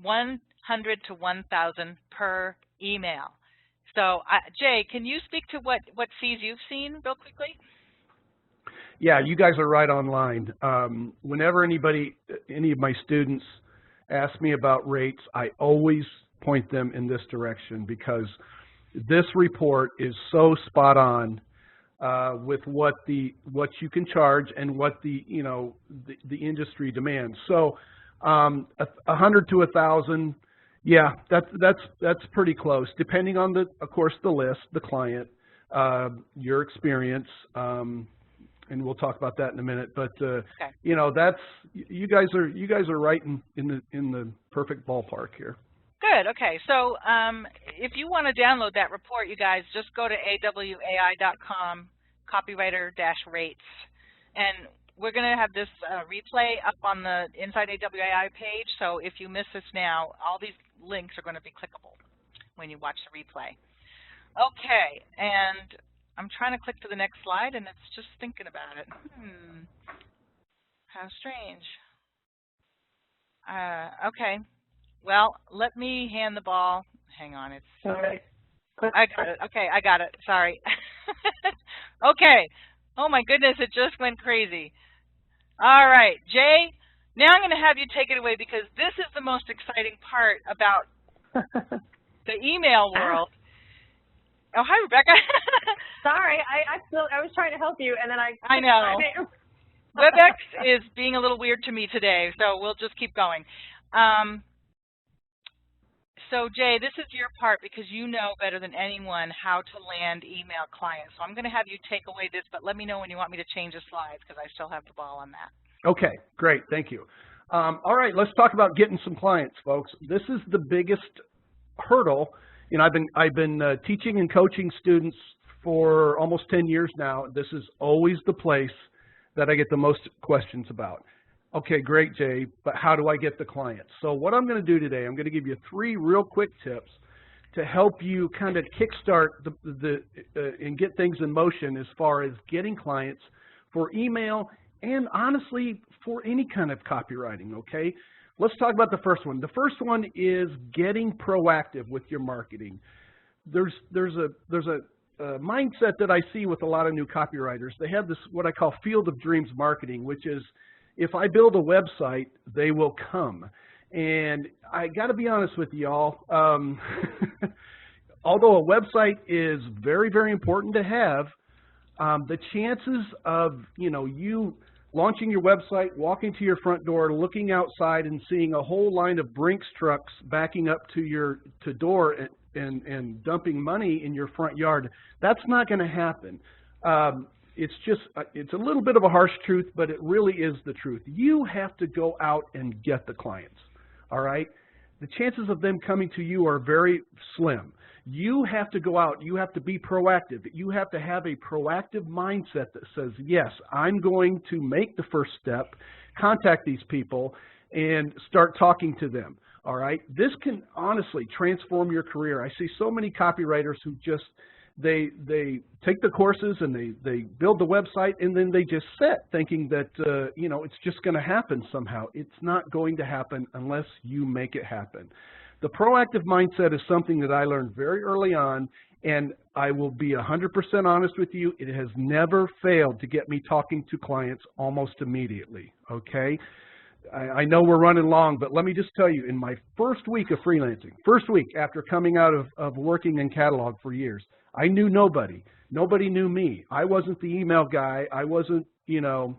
$100 to $1,000 per email. So, Jay, can you speak to what fees you've seen real quickly? Yeah, you guys are right on line. Whenever any of my students ask me about rates, I always point them in this direction, because this report is so spot on with what you can charge and what the industry demands. So, 100 to 1,000. Yeah, that's pretty close, depending on of course, the list, the client, your experience, and we'll talk about that in a minute. But okay. you know, you guys are right in the perfect ballpark here. Good. Okay. So if you want to download that report, you guys just go to awai.com, copywriter-rates, and we're going to have this replay up on the Inside AWAI page, so if you miss this now, all these links are going to be clickable when you watch the replay. Okay, and I'm trying to click to the next slide, and it's just thinking about it. How strange. Okay, well, let me hand the ball. Hang on, it's... All right. I got it. Okay, I got it. Sorry. Okay. Oh, my goodness, it just went crazy. All right, Jay, now I'm going to have you take it away, because this is the most exciting part about the email world. Oh, hi, Rebecca. Sorry, I was trying to help you, and then I know. WebEx is being a little weird to me today, so we'll just keep going. So, Jay, this is your part, because you know better than anyone how to land email clients. So I'm going to have you take away this, but let me know when you want me to change the slides, because I still have the ball on that. Okay, great. Thank you. All right, let's talk about getting some clients, folks. This is the biggest hurdle, you know, I've been teaching and coaching students for almost 10 years now. This is always the place that I get the most questions about. Okay, great, Jay, but how do I get the clients? So what I'm going to do today, I'm going to give you 3 real quick tips to help you kind of kickstart and get things in motion as far as getting clients for email and honestly for any kind of copywriting, okay? Let's talk about the first one. The first one is getting proactive with your marketing. There's a mindset that I see with a lot of new copywriters. They have this, what I call field of dreams marketing, which is if I build a website, they will come. And I got to be honest with y'all, although a website is very, very important to have, the chances of, you know, you launching your website, walking to your front door, looking outside and seeing a whole line of Brinks trucks backing up to your door and dumping money in your front yard, that's not going to happen. It's just, it's a little bit of a harsh truth, but it really is the truth. You have to go out and get the clients, all right? The chances of them coming to you are very slim. You have to go out. You have to be proactive. You have to have a proactive mindset that says, yes, I'm going to make the first step, contact these people, and start talking to them, all right? This can honestly transform your career. I see so many copywriters who just, they take the courses and they build the website and then they just sit thinking that, you know, it's just going to happen somehow. It's not going to happen unless you make it happen. The proactive mindset is something that I learned very early on, and I will be 100% honest with you, it has never failed to get me talking to clients almost immediately, okay? I know we're running long, but let me just tell you, in my first week of freelancing, first week after coming out of working in catalog for years, I knew nobody. Nobody knew me. I wasn't the email guy. I wasn't, you know,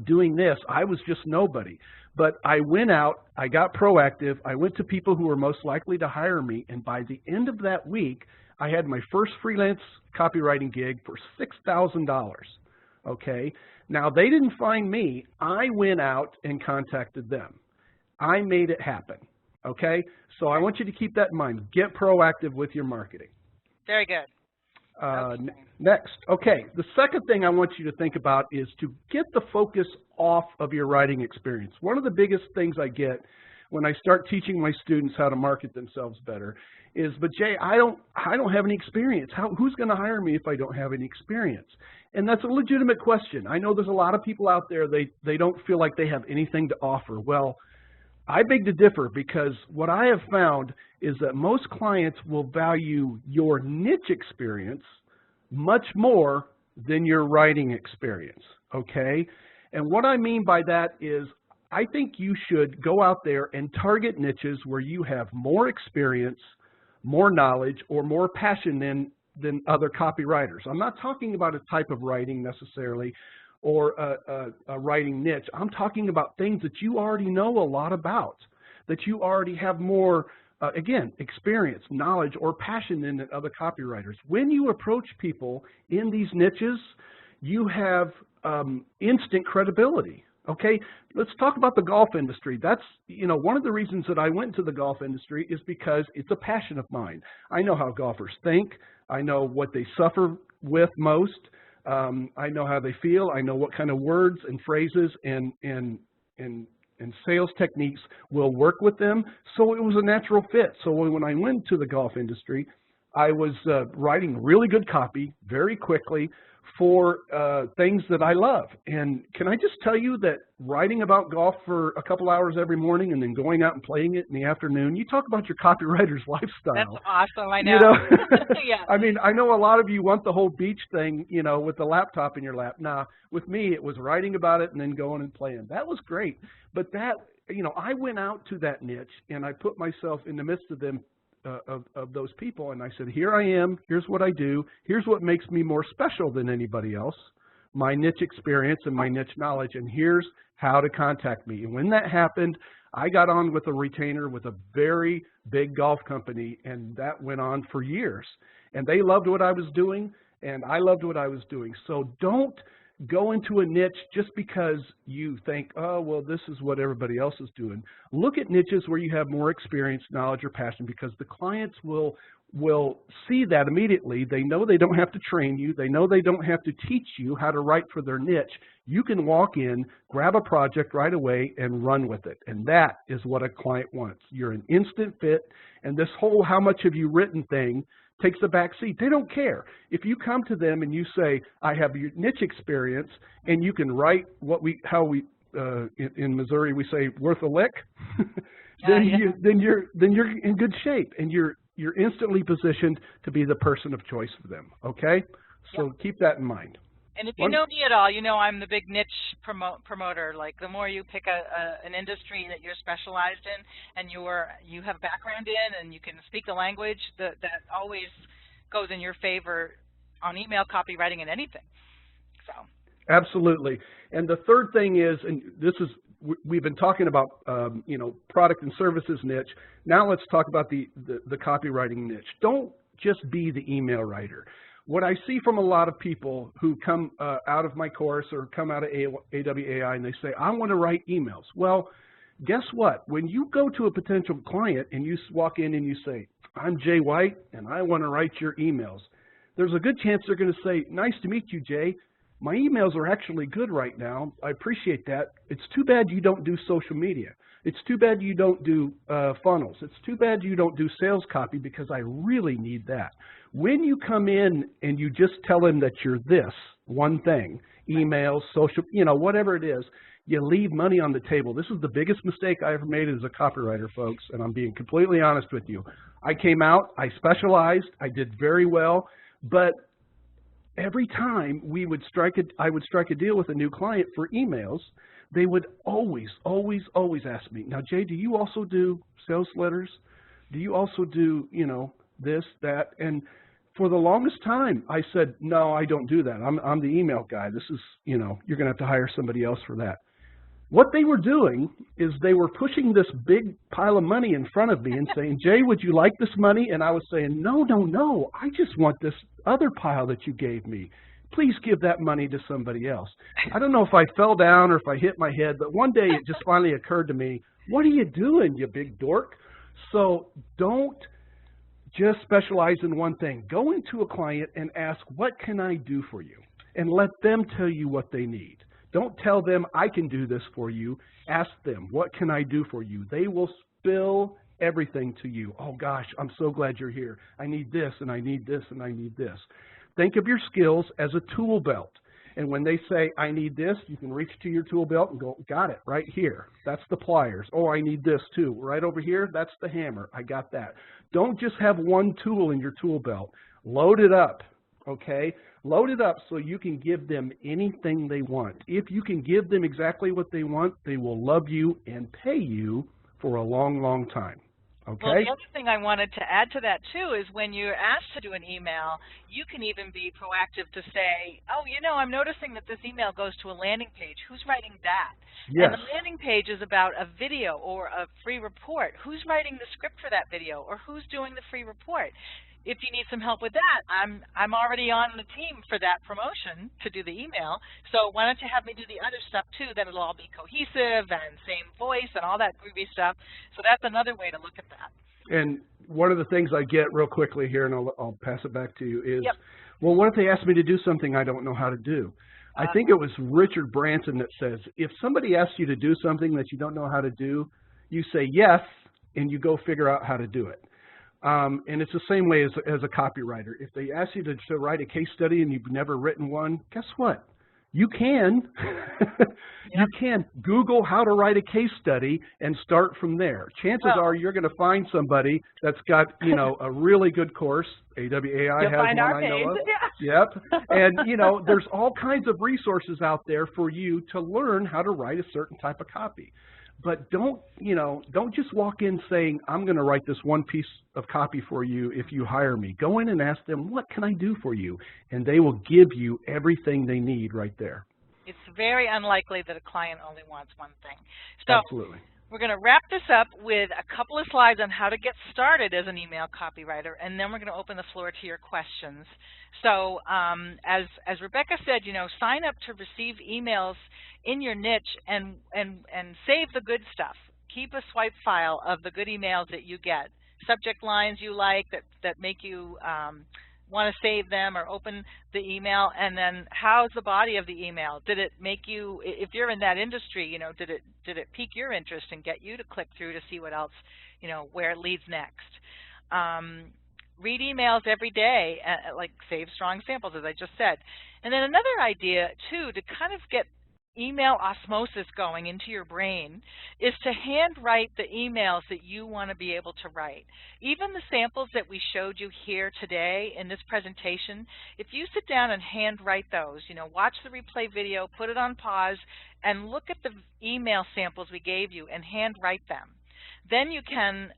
doing this. I was just nobody. But I went out, I got proactive, I went to people who were most likely to hire me, and by the end of that week, I had my first freelance copywriting gig for $6,000, okay? Now, they didn't find me. I went out and contacted them. I made it happen, okay? So I want you to keep that in mind. Get proactive with your marketing. Very good. Next, okay, the second thing I want you to think about is to get the focus off of your writing experience. One of the biggest things I get when I start teaching my students how to market themselves better is, but Jay, I don't have any experience. Who's going to hire me if I don't have any experience? And that's a legitimate question. I know there's a lot of people out there, they don't feel like they have anything to offer. Well, I beg to differ, because what I have found is that most clients will value your niche experience much more than your writing experience, okay? And what I mean by that is I think you should go out there and target niches where you have more experience, more knowledge, or more passion than other copywriters. I'm not talking about a type of writing necessarily, or a writing niche. I'm talking about things that you already know a lot about, that you already have more, again, experience, knowledge, or passion than other copywriters. When you approach people in these niches, you have instant credibility, okay? Let's talk about the golf industry. That's, you know, one of the reasons that I went into the golf industry is because it's a passion of mine. I know how golfers think. I know what they suffer with most. I know how they feel. I know what kind of words and phrases and sales techniques will work with them. So it was a natural fit. So when I went to the golf industry, I was writing really good copy very quickly for things that I love. And can I just tell you that writing about golf for a couple hours every morning and then going out and playing it in the afternoon, you talk about your copywriter's lifestyle. That's awesome, I know. You know? Yeah. I mean, I know a lot of you want the whole beach thing, you know, with the laptop in your lap. Nah, with me, it was writing about it and then going and playing. That was great. But that, you know, I went out to that niche and I put myself in the midst of them, of those people, and I said, here I am, here's what I do, here's what makes me more special than anybody else, my niche experience and my niche knowledge, and here's how to contact me. And when that happened, I got on with a retainer with a very big golf company, and that went on for years. And they loved what I was doing, and I loved what I was doing. So don't go into a niche just because you think, oh, well, this is what everybody else is doing. Look at niches where you have more experience, knowledge, or passion, because the clients will see that immediately. They know they don't have to train you. They know they don't have to teach you how to write for their niche. You can walk in, grab a project right away, and run with it. And that is what a client wants. You're an instant fit, and this whole how much have you written thing takes a back seat. They don't care. If you come to them and you say, I have your niche experience, and you can write in Missouri we say worth a lick, then you're in good shape, and you're instantly positioned to be the person of choice for them. Okay, so keep that in mind. And if you know me at all, you know I'm the big niche promoter. Like, the more you pick an industry that you're specialized in and you have background in and you can speak the language, that always goes in your favor on email copywriting and anything. So. Absolutely. And the third thing is, and this is, we've been talking about product and services niche. Now let's talk about the copywriting niche. Don't just be the email writer. What I see from a lot of people who come out of my course or come out of AWAI and they say, I want to write emails. Well, guess what? When you go to a potential client and you walk in and you say, I'm Jay White and I want to write your emails, there's a good chance they're going to say, nice to meet you, Jay. My emails are actually good right now. I appreciate that. It's too bad you don't do social media. It's too bad you don't do funnels. It's too bad you don't do sales copy, because I really need that. When you come in and you just tell them that you're this one thing, emails, social, whatever it is, you leave money on the table. This is the biggest mistake I ever made as a copywriter, folks, and I'm being completely honest with you. I came out, I specialized, I did very well, but every time I would strike a deal with a new client for emails, they would always ask me, now, Jay, do you also do sales letters? Do you also do, this, that? And for the longest time, I said, no, I don't do that. I'm the email guy. This is, you're going to have to hire somebody else for that. What they were doing is they were pushing this big pile of money in front of me and saying, Jay, would you like this money? And I was saying, no, I just want this other pile that you gave me. Please give that money to somebody else. I don't know if I fell down or if I hit my head, but one day it just finally occurred to me, what are you doing, you big dork? So don't just specialize in one thing. Go into a client and ask, what can I do for you? And let them tell you what they need. Don't tell them, I can do this for you. Ask them, what can I do for you? They will spill everything to you. Oh, gosh, I'm so glad you're here. I need this, and I need this, and I need this. Think of your skills as a tool belt. And when they say, I need this, you can reach to your tool belt and go, got it, right here. That's the pliers. Oh, I need this too. Right over here, that's the hammer. I got that. Don't just have one tool in your tool belt. Load it up, okay? Load it up so you can give them anything they want. If you can give them exactly what they want, they will love you and pay you for a long, long time. Okay. Well, the other thing I wanted to add to that, too, is when you're asked to do an email, you can even be proactive to say, oh, I'm noticing that this email goes to a landing page. Who's writing that? Yes. And the landing page is about a video or a free report. Who's writing the script for that video, or who's doing the free report? If you need some help with that, I'm already on the team for that promotion to do the email. So why don't you have me do the other stuff too? Then it'll all be cohesive and same voice and all that groovy stuff. So that's another way to look at that. And one of the things I get real quickly here, and I'll pass it back to you, is, well, what if they ask me to do something I don't know how to do? I think it was Richard Branson that says, if somebody asks you to do something that you don't know how to do, you say yes, and you go figure out how to do it. And it's the same way as a copywriter. If they ask you to write a case study and you've never written one, guess what? You can. You can Google how to write a case study and start from there. Chances are you're going to find somebody that's got, a really good course. AWAI has one I know of. Yep. And, there's all kinds of resources out there for you to learn how to write a certain type of copy. But don't just walk in saying, I'm going to write this one piece of copy for you if you hire me. Go in and ask them, what can I do for you? And they will give you everything they need right there. It's very unlikely that a client only wants one thing. So absolutely. We're going to wrap this up with a couple of slides on how to get started as an email copywriter, and then we're going to open the floor to your questions. So as Rebecca said, you know, sign up to receive emails in your niche and save the good stuff. Keep a swipe file of the good emails that you get, subject lines you like that make you want to save them or open the email, and then how's the body of the email? Did it make you, if you're in that industry, you know, did it pique your interest and get you to click through to see what else, you know, where it leads next? Read emails every day, like save strong samples, as I just said. And then another idea, too, to kind of get email osmosis going into your brain is to handwrite the emails that you want to be able to write. Even the samples that we showed you here today in this presentation, if you sit down and handwrite those, you know, watch the replay video, put it on pause, and look at the email samples we gave you and handwrite them, then you can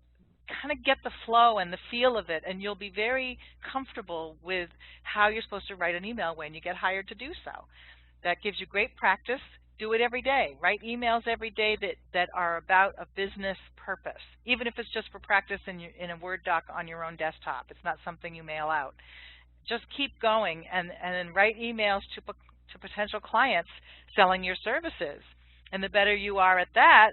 kind of get the flow and the feel of it, and you'll be very comfortable with how you're supposed to write an email when you get hired to do so. That gives you great practice. Do it every day. Write emails every day that are about a business purpose, even if it's just for practice in a Word doc on your own desktop. It's not something you mail out. Just keep going and then write emails to potential clients selling your services. And the better you are at that,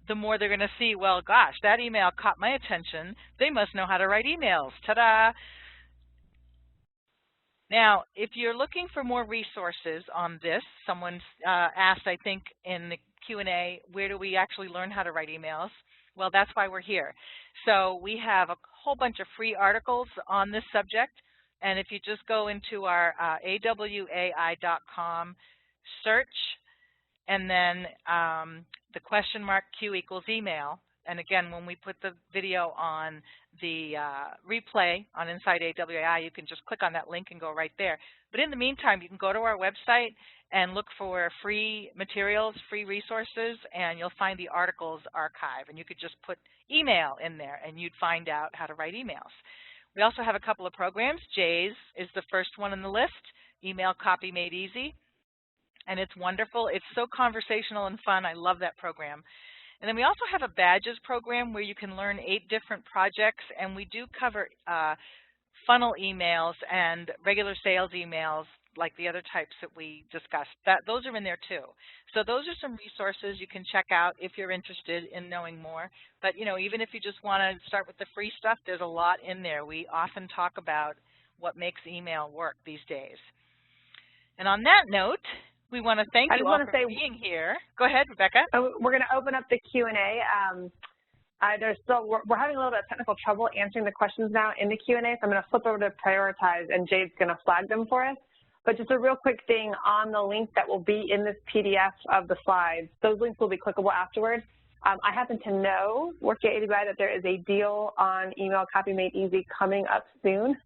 the more they're going to see, well, gosh, that email caught my attention. They must know how to write emails. Ta-da! Now, if you're looking for more resources on this, someone asked, I think, in the Q&A, where do we actually learn how to write emails? Well, that's why we're here. So we have a whole bunch of free articles on this subject, and if you just go into our awai.com search, and then the question mark Q equals email, and again, when we put the video on the replay on Inside AWAI, you can just click on that link and go right there. But in the meantime, you can go to our website and look for free materials, free resources, and you'll find the articles archive. And you could just put email in there, and you'd find out how to write emails. We also have a couple of programs. Jay's is the first one on the list, Email Copy Made Easy. And it's wonderful. It's so conversational and fun. I love that program. And then we also have a badges program where you can learn 8 different projects, and we do cover funnel emails and regular sales emails like the other types that we discussed. Those are in there too. So those are some resources you can check out if you're interested in knowing more. But you know, even if you just want to start with the free stuff, there's a lot in there. We often talk about what makes email work these days. And on that note, we want to thank you all for being here. Go ahead, Rebecca. We're going to open up the Q&A. We're having a little bit of technical trouble answering the questions now in the Q&A, so I'm going to flip over to prioritize, and Jade's going to flag them for us. But just a real quick thing on the link that will be in this PDF of the slides. Those links will be clickable afterwards. I happen to know, working at AWAI, that there is a deal on Email Copy Made Easy coming up soon.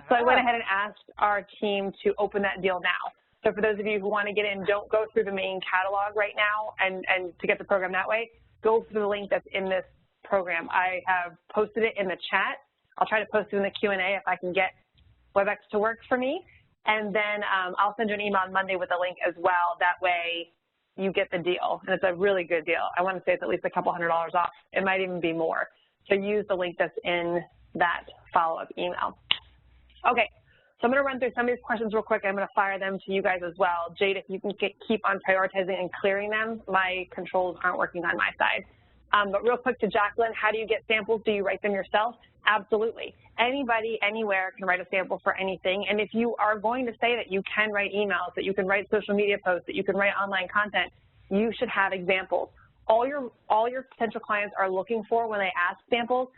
So I went ahead and asked our team to open that deal now. So for those of you who want to get in, don't go through the main catalog right now and to get the program that way. Go through the link that's in this program. I have posted it in the chat. I'll try to post it in the Q&A if I can get WebEx to work for me. And then I'll send you an email on Monday with a link as well. That way you get the deal. And it's a really good deal. I want to say it's at least a couple $100 off. It might even be more. So use the link that's in that follow-up email. Okay. So I'm going to run through some of these questions real quick. I'm going to fire them to you guys as well. Jade, if you can keep on prioritizing and clearing them, my controls aren't working on my side. But real quick to Jacqueline, how do you get samples? Do you write them yourself? Absolutely. Anybody, anywhere can write a sample for anything. And if you are going to say that you can write emails, that you can write social media posts, that you can write online content, you should have examples. All your potential clients are looking for when they ask samples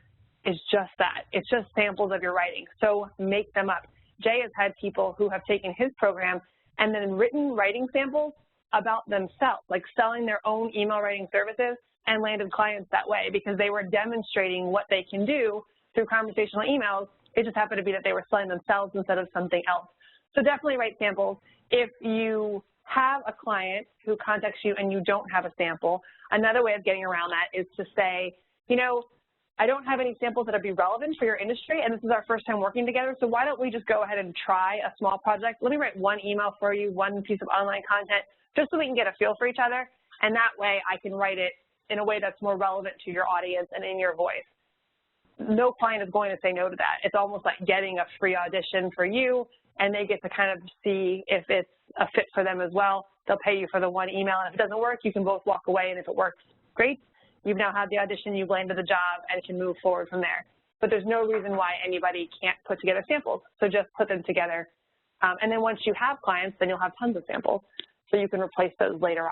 is just that. It's just samples of your writing. So make them up. Jay has had people who have taken his program and then written writing samples about themselves, like selling their own email writing services, and landed clients that way because they were demonstrating what they can do through conversational emails. It just happened to be that they were selling themselves instead of something else. So definitely write samples. If you have a client who contacts you and you don't have a sample, another way of getting around that is to say, you know, I don't have any samples that would be relevant for your industry, and this is our first time working together, so why don't we just go ahead and try a small project? Let me write one email for you, one piece of online content, just so we can get a feel for each other, and that way I can write it in a way that's more relevant to your audience and in your voice. No client is going to say no to that. It's almost like getting a free audition for you, and they get to kind of see if it's a fit for them as well. They'll pay you for the one email, and if it doesn't work, you can both walk away, and if it works, great. You've now had the audition, you've landed the job, and can move forward from there. But there's no reason why anybody can't put together samples, so just put them together. And then once you have clients, then you'll have tons of samples, so you can replace those later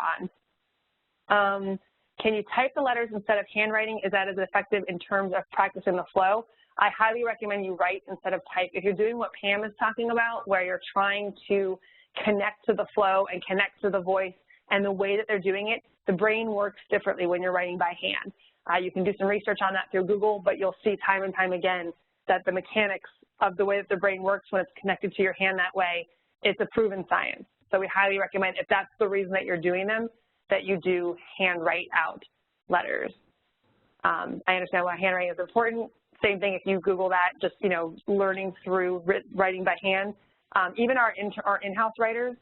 on. Can you type the letters instead of handwriting? Is that as effective in terms of practicing the flow? I highly recommend you write instead of type. If you're doing what Pam is talking about, where you're trying to connect to the flow and connect to the voice and the way that they're doing it, the brain works differently when you're writing by hand. You can do some research on that through Google, but you'll see time and time again that the mechanics of the way that the brain works when it's connected to your hand that way, it's a proven science. So we highly recommend, if that's the reason that you're doing them, that you do handwrite out letters. I understand why handwriting is important. Same thing if you Google that, just, you know, learning through writing by hand. Even our in-house writers,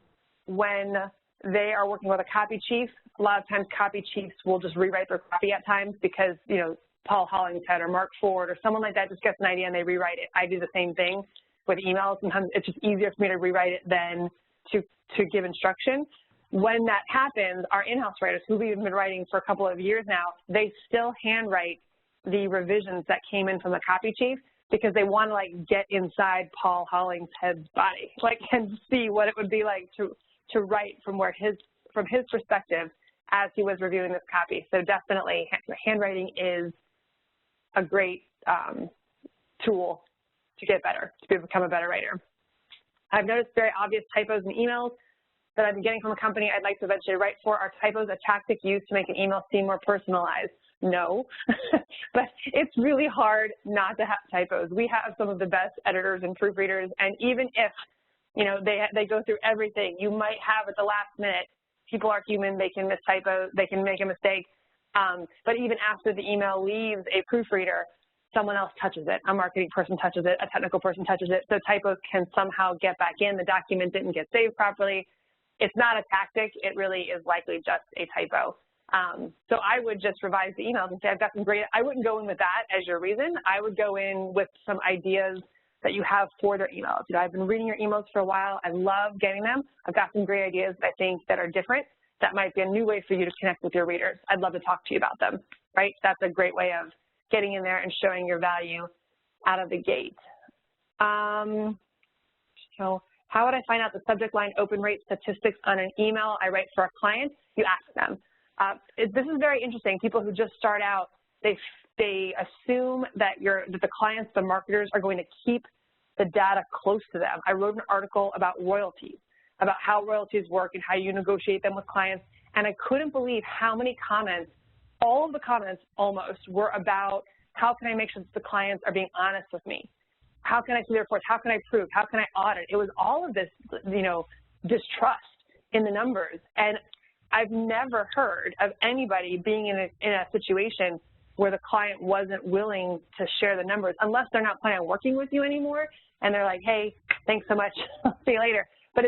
when they are working with a copy chief, a lot of times copy chiefs will just rewrite their copy at times because, you know, Paul Hollingshead or Mark Ford or someone like that just gets an idea and they rewrite it. I do the same thing with emails. Sometimes it's just easier for me to rewrite it than to give instruction. When that happens, our in-house writers, who we've been writing for a couple of years now, they still handwrite the revisions that came in from the copy chief because they want to, like, get inside Paul Hollingshead's body, like, and see what it would be like to write from his perspective as he was reviewing this copy. So definitely handwriting is a great tool to get better, to become a better writer. I've noticed very obvious typos in emails that I've been getting from a company I'd like to eventually write for. Are typos a tactic used to make an email seem more personalized? No, but it's really hard not to have typos. We have some of the best editors and proofreaders, and even if, you know, they go through everything, you might have at the last minute, people are human, they can miss typos, they can make a mistake, but even after the email leaves a proofreader, someone else touches it, a marketing person touches it, a technical person touches it, so typos can somehow get back in, the document didn't get saved properly. It's not a tactic, it really is likely just a typo. So I would just revise the emails and say, I've got some great, I wouldn't go in with that as your reason. I would go in with some ideas that you have for their emails. You know, I've been reading your emails for a while. I love getting them. I've got some great ideas that I think that are different. That might be a new way for you to connect with your readers. I'd love to talk to you about them, right? That's a great way of getting in there and showing your value out of the gate. So how would I find out the subject line open rate statistics on an email I write for a client? You ask them. This is very interesting. People who just start out, they assume that the clients, the marketers, are going to keep the data close to them. I wrote an article about royalties, about how royalties work and how you negotiate them with clients, and I couldn't believe how many comments, all of the comments almost, were about how can I make sure that the clients are being honest with me? How can I see the reports? How can I prove? How can I audit? It was all of this, you know, distrust in the numbers. And I've never heard of anybody being in a situation where the client wasn't willing to share the numbers, unless they're not planning on working with you anymore, and they're like, hey, thanks so much, I'll see you later. But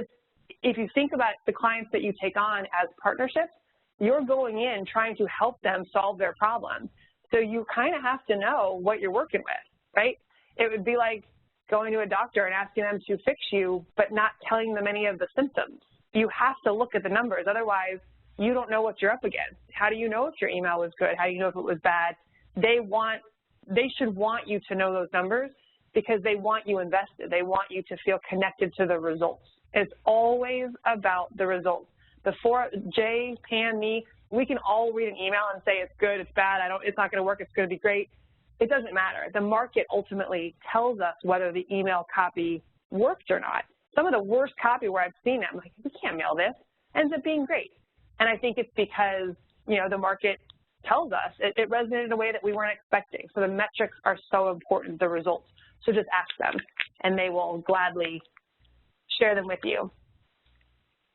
if you think about the clients that you take on as partnerships, you're going in trying to help them solve their problems. So you kind of have to know what you're working with, right? It would be like going to a doctor and asking them to fix you, but not telling them any of the symptoms. You have to look at the numbers, otherwise you don't know what you're up against. How do you know if your email was good? How do you know if it was bad? They should want you to know those numbers because they want you invested. They want you to feel connected to the results. It's always about the results. Jay, Pam, me, we can all read an email and say it's good, it's bad, it's not going to work, it's going to be great. It doesn't matter. The market ultimately tells us whether the email copy worked or not. Some of the worst copy where I've seen it, I'm like, we can't mail this, ends up being great. And I think it's because, you know, the market tells us it resonated in a way that we weren't expecting. So the metrics are so important, the results. So just ask them, and they will gladly share them with you.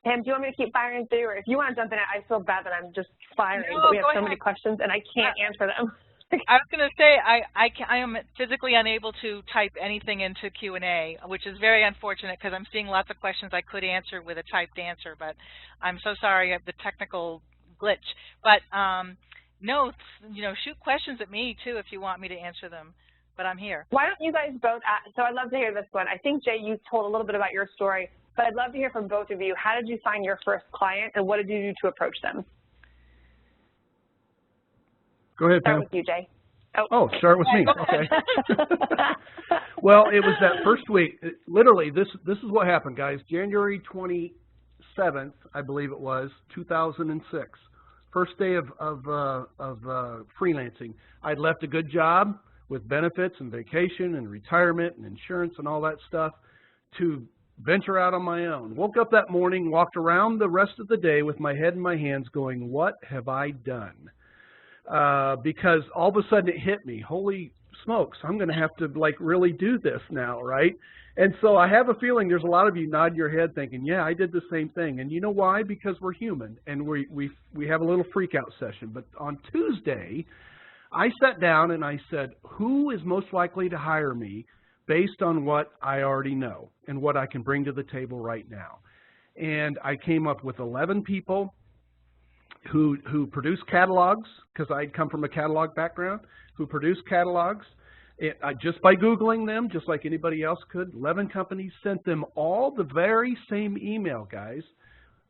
Pam, do you want me to keep firing through? Or if you want to jump in, I feel bad that I'm just firing, but we have so many questions, and I can't answer them. I was going to say, I am physically unable to type anything into Q&A, which is very unfortunate because I'm seeing lots of questions I could answer with a typed answer, but I'm so sorry of the technical glitch. But No, shoot questions at me too if you want me to answer them, but I'm here. Why don't you guys both, so I'd love to hear this one. I think, Jay, you told a little bit about your story, but I'd love to hear from both of you. How did you find your first client, and what did you do to approach them? Go ahead, Pam. Start with you, Jay. Oh, start with me. Okay. Well, it was that first week. Literally, this is what happened, guys. January 27th, I believe it was, 2006. First day of freelancing. I'd left a good job with benefits and vacation and retirement and insurance and all that stuff to venture out on my own. Woke up that morning, walked around the rest of the day with my head in my hands going, what have I done? Because all of a sudden it hit me, holy smokes, I'm going to have to like really do this now, right? And so I have a feeling there's a lot of you nod your head thinking, yeah, I did the same thing. And you know why? Because we're human and we have a little freak out session. But on Tuesday, I sat down and I said, who is most likely to hire me based on what I already know and what I can bring to the table right now? And I came up with 11 people who produce catalogs, because I'd come from a catalog background, who produce catalogs. Just by Googling them, just like anybody else could, 11 companies, sent them all the very same email, guys.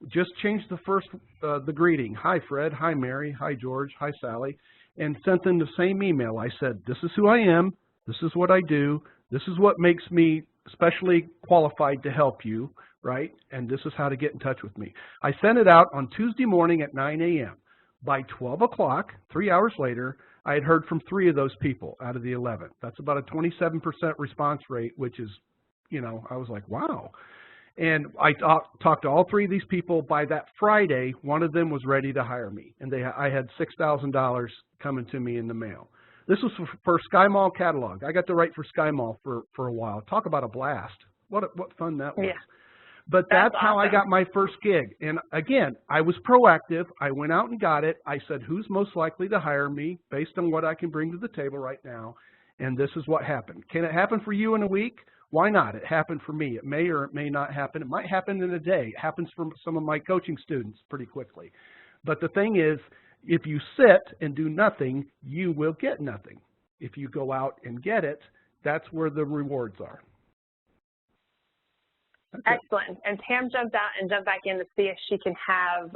Just changed the greeting. Hi, Fred. Hi, Mary. Hi, George. Hi, Sally. And sent them the same email. I said, this is who I am. This is what I do. This is what makes me specially qualified to help you, right? And this is how to get in touch with me. I sent it out on Tuesday morning at 9 a.m. By 12 o'clock, 3 hours later, I had heard from 3 of those people out of the 11. That's about a 27% response rate, which is, I was like, wow. And I talked to all 3 of these people. By that Friday, one of them was ready to hire me, and I had $6,000 coming to me in the mail. This was for Sky Mall catalog. I got to write for Sky Mall for a while. Talk about a blast. What fun that was. Yeah. But that's how I got my first gig. And again, I was proactive. I went out and got it. I said, who's most likely to hire me based on what I can bring to the table right now? And this is what happened. Can it happen for you in a week? Why not? It happened for me. It may or it may not happen. It might happen in a day. It happens for some of my coaching students pretty quickly. But the thing is, if you sit and do nothing, you will get nothing. If you go out and get it, that's where the rewards are. Okay. Excellent. And Pam jumped out and jumped back in to see if she can have,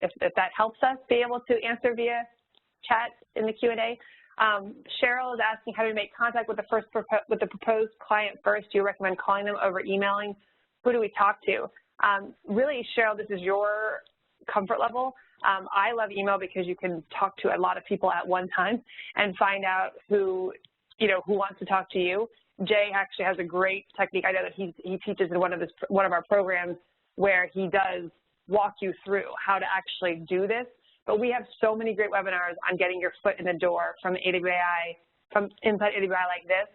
if that helps us be able to answer via chat in the Q&A. Cheryl is asking how to make contact with the proposed client first. Do you recommend calling them over emailing? Who do we talk to? Really, Cheryl, this is your comfort level. I love email because you can talk to a lot of people at one time and find out who wants to talk to you. Jay actually has a great technique. I know that he teaches in one of our programs where he does walk you through how to actually do this. But we have so many great webinars on getting your foot in the door from AWAI, from inside AWAI like this.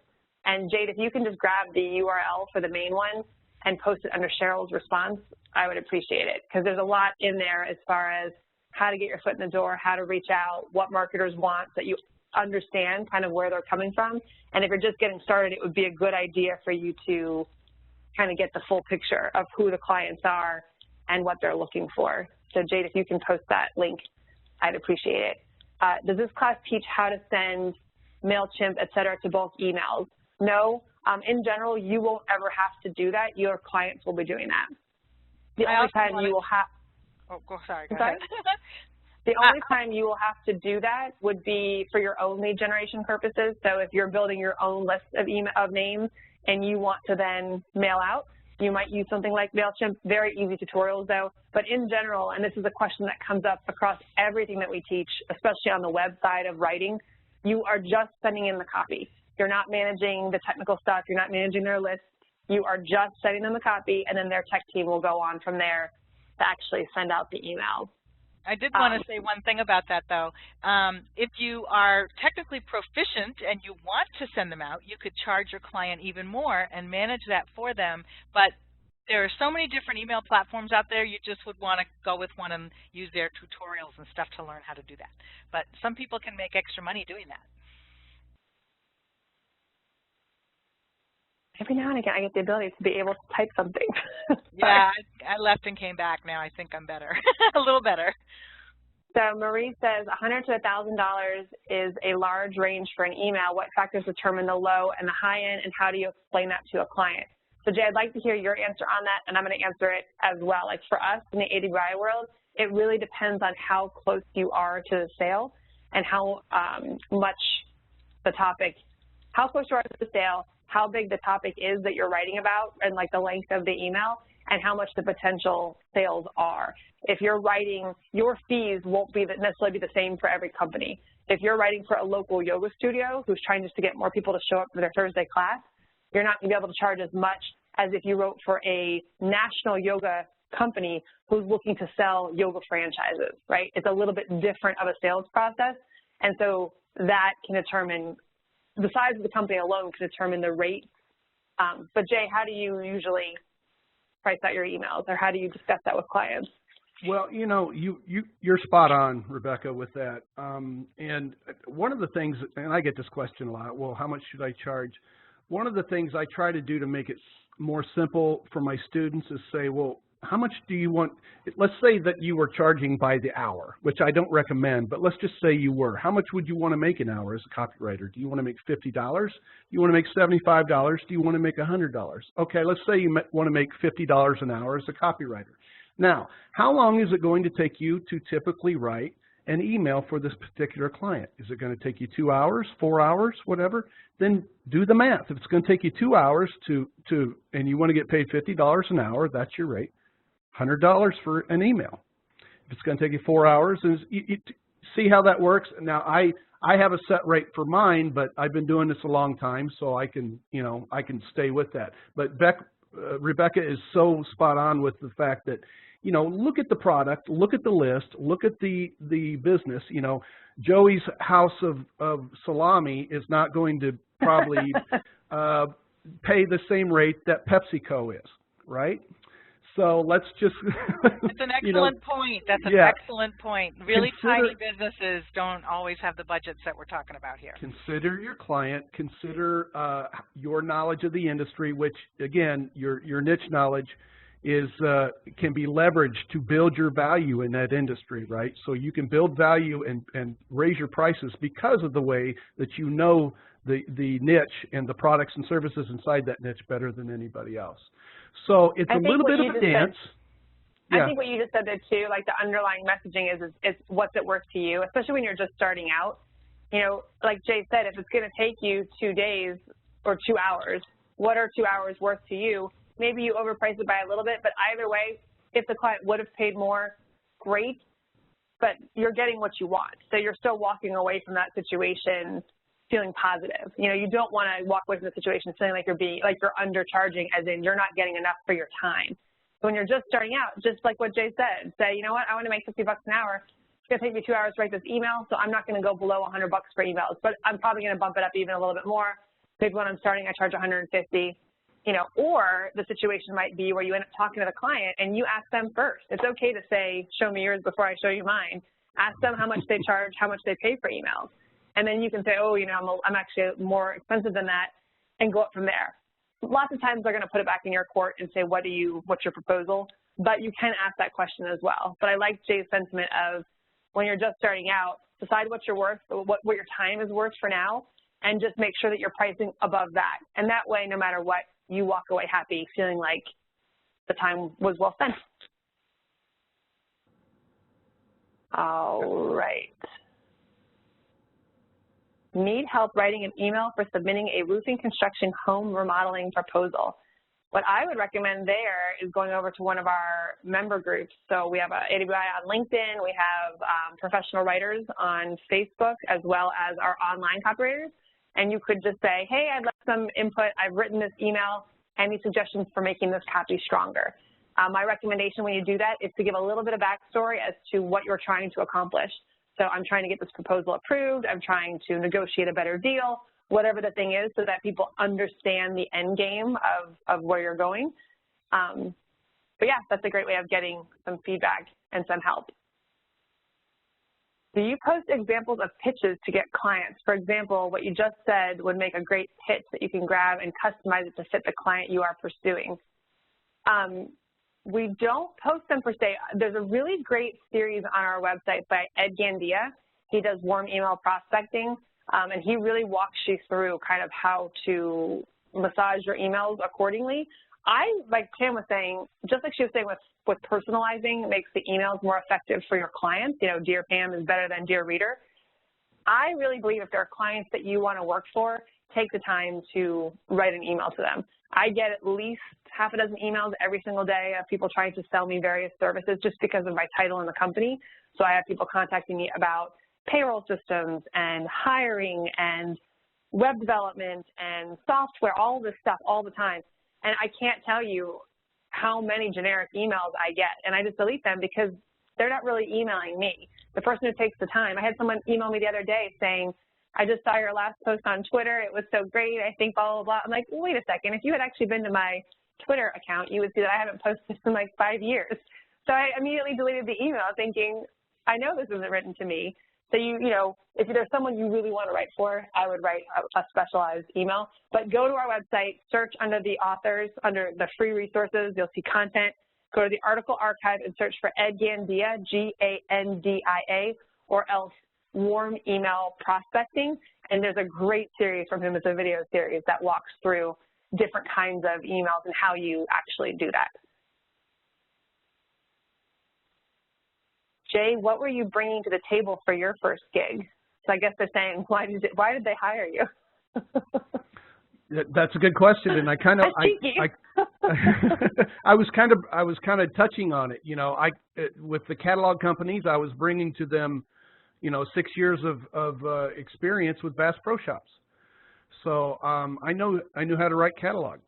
And Jade, if you can just grab the URL for the main one and post it under Cheryl's response, I would appreciate it, because there's a lot in there as far as how to get your foot in the door, how to reach out, what marketers want, so that you understand kind of where they're coming from. And if you're just getting started, it would be a good idea for you to kind of get the full picture of who the clients are and what they're looking for. So Jade, if you can post that link, I'd appreciate it. Does this class teach how to send MailChimp, et cetera, to bulk emails? No. In general, you won't ever have to do that. Your clients will be doing that. The only time you will have... Oh, sorry. Go ahead. The only time you will have to do that would be for your own lead generation purposes. So if you're building your own list of names and you want to then mail out, you might use something like MailChimp. Very easy tutorials, though. But in general, and this is a question that comes up across everything that we teach, especially on the web side of writing, you are just sending in the copy. You're not managing the technical stuff. You're not managing their list. You are just sending them the copy, and then their tech team will go on from there to actually send out the emails. I did want to say one thing about that, though. If you are technically proficient and you want to send them out, you could charge your client even more and manage that for them. But there are so many different email platforms out there, you just would want to go with one and use their tutorials and stuff to learn how to do that. But some people can make extra money doing that. Every now and again, I get the ability to be able to type something. Yeah, I left and came back. Now I think I'm better, a little better. So Marie says $100 to $1,000 is a large range for an email. What factors determine the low and the high end, and how do you explain that to a client? So Jay, I'd like to hear your answer on that, and I'm going to answer it as well. Like for us in the AWAI world, it really depends on how close you are to the sale and how much the topic, how close you are to the sale, how big the topic is that you're writing about, and like the length of the email, and how much the potential sales are. If you're writing, your fees won't be necessarily be the same for every company. If you're writing for a local yoga studio who's trying just to get more people to show up for their Thursday class, you're not going to be able to charge as much as if you wrote for a national yoga company who's looking to sell yoga franchises, right? It's a little bit different of a sales process, and so that can determine, the size of the company alone can determine the rate. But Jay, how do you usually price out your emails, or how do you discuss that with clients? Well, you know, you're spot on, Rebecca, with that. And one of the things, and I get this question a lot, well, how much should I charge? One of the things I try to do to make it more simple for my students is say, well, how much do you want? Let's say that you were charging by the hour, which I don't recommend, but let's just say you were. How much would you want to make an hour as a copywriter? Do you want to make $50? Do you want to make $75? Do you want to make $100? Okay, let's say you want to make $50 an hour as a copywriter. Now, how long is it going to take you to typically write an email for this particular client? Is it going to take you 2 hours, 4 hours, whatever? Then do the math. If it's going to take you 2 hours and you want to get paid $50 an hour, that's your rate. $100 for an email. If it's going to take you 4 hours, see how that works. Now, I have a set rate for mine, but I've been doing this a long time, so I can, you know, I can stay with that. But Rebecca is so spot on with the fact that, you know, look at the product, look at the list, look at the business. You know, Joey's house of salami is not going to probably pay the same rate that PepsiCo is, right? So let's just it's an excellent point. That's an excellent point. Really tiny businesses don't always have the budgets that we're talking about here. Consider your client, consider your knowledge of the industry, which again, your niche knowledge is can be leveraged to build your value in that industry, right? So you can build value and raise your prices because of the way that you know the niche and the products and services inside that niche better than anybody else. So it's a little bit of a dance. I think what you just said there too, like the underlying messaging is what's it worth to you, especially when you're just starting out. You know, like Jay said, if it's going to take you 2 days or 2 hours, what are 2 hours worth to you? Maybe you overprice it by a little bit, but either way, if the client would have paid more, great, but you're getting what you want. So you're still walking away from that situation feeling positive. You know, you don't want to walk away from the situation feeling like you're undercharging, as in you're not getting enough for your time. So when you're just starting out, just like what Jay said, say, you know what, I want to make $50 an hour. It's going to take me 2 hours to write this email, so I'm not going to go below $100 for emails, but I'm probably going to bump it up even a little bit more. Maybe when I'm starting, I charge $150. You know, or the situation might be where you end up talking to the client and you ask them first. It's okay to say, show me yours before I show you mine. Ask them how much they charge, how much they pay for emails. And then you can say, oh, you know, I'm actually more expensive than that, and go up from there. Lots of times they're going to put it back in your court and say, what's your proposal? But you can ask that question as well. But I like Jay's sentiment of when you're just starting out, decide what you're worth, what your time is worth for now, and just make sure that you're pricing above that. And that way, no matter what, you walk away happy, feeling like the time was well spent. All right. Need help writing an email for submitting a roofing construction home remodeling proposal. What I would recommend there is going over to one of our member groups. So we have AWAI on LinkedIn, we have professional writers on Facebook, as well as our online copywriters. And you could just say, hey, I'd like some input. I've written this email. Any suggestions for making this copy stronger? My recommendation when you do that is to give a little bit of backstory as to what you're trying to accomplish. So I'm trying to get this proposal approved. I'm trying to negotiate a better deal, whatever the thing is, so that people understand the end game of where you're going. But yeah, that's a great way of getting some feedback and some help. Do you post examples of pitches to get clients? For example, what you just said would make a great pitch that you can grab and customize it to fit the client you are pursuing. We don't post them per se. There's a really great series on our website by Ed Gandia. He does warm email prospecting, and he really walks you through kind of how to massage your emails accordingly. Like Pam was saying, just like she was saying with personalizing makes the emails more effective for your clients, you know, Dear Pam is better than Dear Reader. I really believe if there are clients that you want to work for, take the time to write an email to them. I get at least half a dozen emails every single day of people trying to sell me various services just because of my title in the company. So I have people contacting me about payroll systems and hiring and web development and software, all this stuff all the time. And I can't tell you how many generic emails I get, and I just delete them because they're not really emailing me. The person who takes the time. I had someone email me the other day saying, I just saw your last post on Twitter. It was so great. I think blah, blah, blah. I'm like, well, wait a second. If you had actually been to my Twitter account, you would see that I haven't posted in like 5 years. So I immediately deleted the email thinking, I know this isn't written to me. So you know, if there's someone you really want to write for, I would write a specialized email. But go to our website, search under the authors, under the free resources, you'll see content. Go to the article archive and search for Ed Gandia, G-A-N-D-I-A, or else warm email prospecting. And there's a great series from him. It's a video series that walks through different kinds of emails and how you actually do that. Jay, what were you bringing to the table for your first gig? So I guess they're saying, why did they hire you? That's a good question, and I kind of I was kind of touching on it. You know, with the catalog companies, I was bringing to them, you know, 6 years of experience with Bass Pro Shops. So I knew how to write catalog.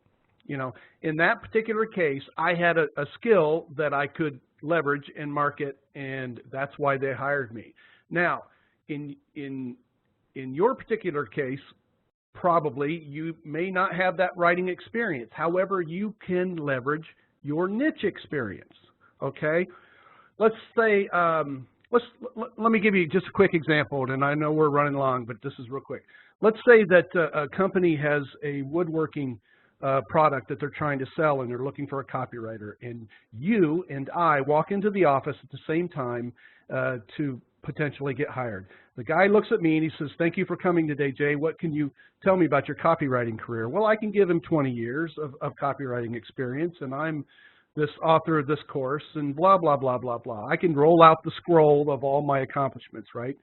You know, in that particular case, I had a skill that I could leverage and market, and that's why they hired me. Now, in your particular case, probably you may not have that writing experience. However, you can leverage your niche experience. Okay, let's say let me give you just a quick example, and I know we're running long, but this is real quick. Let's say that a company has a woodworking product that they're trying to sell, and they're looking for a copywriter, and you and I walk into the office at the same time to potentially get hired. The guy looks at me and he says, thank you for coming today, Jay. What can you tell me about your copywriting career? Well, I can give him 20 years of copywriting experience, and I'm this author of this course, and blah, blah, blah, blah, blah. I can roll out the scroll of all my accomplishments, right?